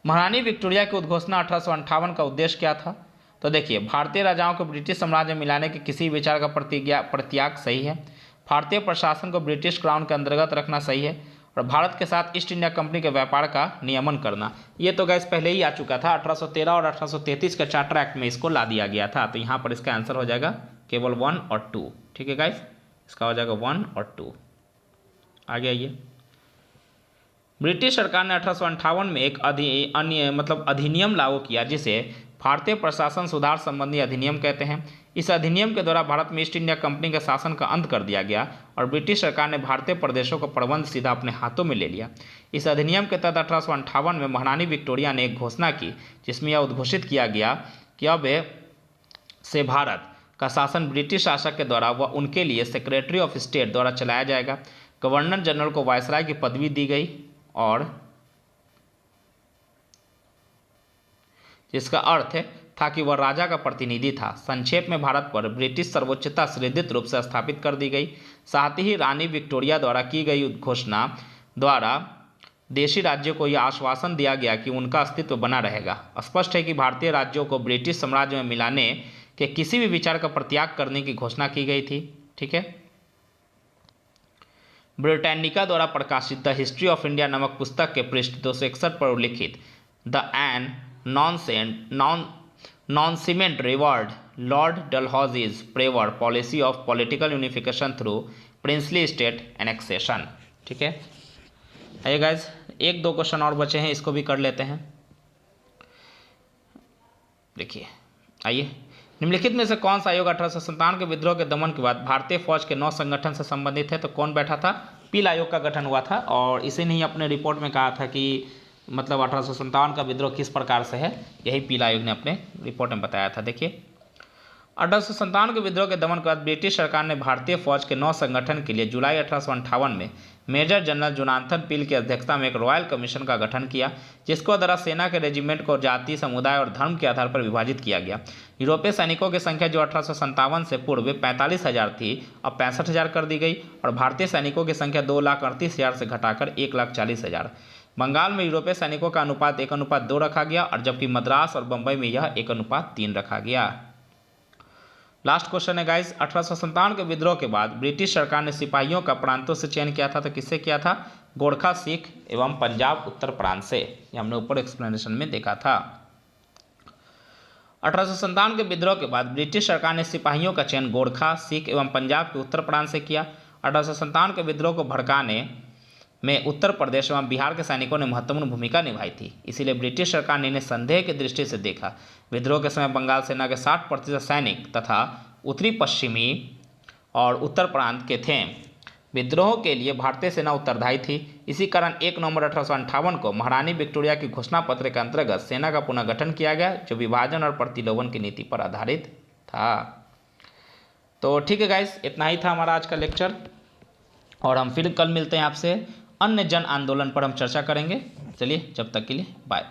महारानी विक्टोरिया की उद्घोषणा 1858 का उद्देश्य क्या था? तो देखिए, भारतीय राजाओं को ब्रिटिश साम्राज्य में मिलाने के किसी विचार का परित्याग सही है। भारतीय प्रशासन को ब्रिटिश क्राउन के अंतर्गत रखना सही है और भारत के साथ ईस्ट इंडिया कंपनी के व्यापार का नियमन करना, ये तो गैस पहले ही आ चुका था। 1813 और 1833 के चार्टर एक्ट में इसको ला दिया गया था। तो यहाँ पर इसका आंसर हो जाएगा केवल 1 और 2। ठीक है गाइस, इसका हो जाएगा 1 और 2। आगे आइए। ब्रिटिश सरकार ने 1858 में एक अधिनियम लागू किया जिसे भारतीय प्रशासन सुधार संबंधी अधिनियम कहते हैं। इस अधिनियम के द्वारा भारत में ईस्ट इंडिया कंपनी के शासन का अंत कर दिया गया और ब्रिटिश सरकार ने भारतीय प्रदेशों का प्रबंध सीधा अपने हाथों में ले लिया। इस अधिनियम के तहत 1858 में महारानी विक्टोरिया ने एक घोषणा की जिसमें यह उद्घोषित किया गया कि अब से भारत का शासन ब्रिटिश शासक के द्वारा व उनके लिए सेक्रेटरी ऑफ स्टेट द्वारा चलाया जाएगा। गवर्नर जनरल को वायसराय की पदवी दी गई और जिसका अर्थ था कि वह राजा का प्रतिनिधि था। संक्षेप में भारत पर ब्रिटिश सर्वोच्चता सुदृढ़ रूप से स्थापित कर दी गई। साथ ही रानी विक्टोरिया द्वारा की गई घोषणा द्वारा देशी राज्यों को यह आश्वासन दिया गया कि उनका अस्तित्व बना रहेगा। स्पष्ट है कि भारतीय राज्यों को ब्रिटिश साम्राज्य में मिलाने के किसी भी विचार का परित्याग करने की घोषणा की गई थी। ठीक है। ब्रिटानिका द्वारा प्रकाशित द हिस्ट्री ऑफ इंडिया नामक पुस्तक के पृष्ठ 261 पर उल्लिखित the an non cement reward Lord Dalhousie's prior policy of political unification through princely state annexation. ठीक है। आइए गाइज, 1-2 क्वेश्चन और बचे हैं, इसको भी कर लेते हैं। देखिए, आइए। निम्नलिखित में से कौन सा आयोग 1857 के विद्रोह के दमन के बाद भारतीय फौज के 9 संगठन से संबंधित है? तो कौन बैठा था? पील आयोग का गठन हुआ था और इसी ने ही अपने रिपोर्ट में कहा था कि मतलब 1857 का विद्रोह किस प्रकार से है, यही पील आयोग ने अपने रिपोर्ट में बताया था। देखिए, 1857 के विद्रोह के दमन के बाद ब्रिटिश सरकार ने भारतीय फौज के 9 संगठन के लिए जुलाई 1858 में मेजर जनरल जोनाथन पील की अध्यक्षता में एक रॉयल कमीशन का गठन किया, जिसको द्वारा सेना के रेजिमेंट को जाति, समुदाय और धर्म के आधार पर विभाजित किया गया। यूरोपीय सैनिकों की संख्या जो 1857 से पूर्व 45,000 थी अब 65,000 कर दी गई और भारतीय सैनिकों की संख्या 2,38,000 से घटाकर 1,40,000। बंगाल में यूरोपीय सैनिकों का अनुपात 1:2 रखा गया और जबकि मद्रास और बंबई में यह 1:3 रखा गया। लास्ट क्वेश्चन है गाइस, 1857 के विद्रोह के बाद ब्रिटिश सरकार ने सिपाहियों का प्रांतों से चयन किया था, तो किससे किया था? गोरखा, सिख एवं पंजाब उत्तर प्रांत से। ये हमने ऊपर एक्सप्लेनेशन में देखा था। 1857 के विद्रोह के बाद ब्रिटिश सरकार ने सिपाहियों का चयन गोरखा, सिख एवं पंजाब के उत्तर प्रांत से किया। 1857 के विद्रोह को भड़काने में उत्तर प्रदेश एवं बिहार के सैनिकों ने महत्वपूर्ण भूमिका निभाई थी, इसीलिए ब्रिटिश सरकार ने इन्हें संदेह की दृष्टि से देखा। विद्रोह के समय बंगाल सेना के 60% सैनिक तथा उत्तरी, पश्चिमी और उत्तर प्रांत के थे। विद्रोह के लिए भारतीय सेना उत्तरदायी थी। इसी कारण 1 नवंबर 1858 को महारानी विक्टोरिया की घोषणा पत्र के अंतर्गत सेना का पुनः गठन किया गया, जो विभाजन और प्रतिलोभन की नीति पर आधारित था। तो ठीक है गाइस, इतना ही था हमारा आज का लेक्चर और हम फिर कल मिलते हैं आपसे। अन्य जन आंदोलन पर हम चर्चा करेंगे। चलिए, जब तक के लिए बाय।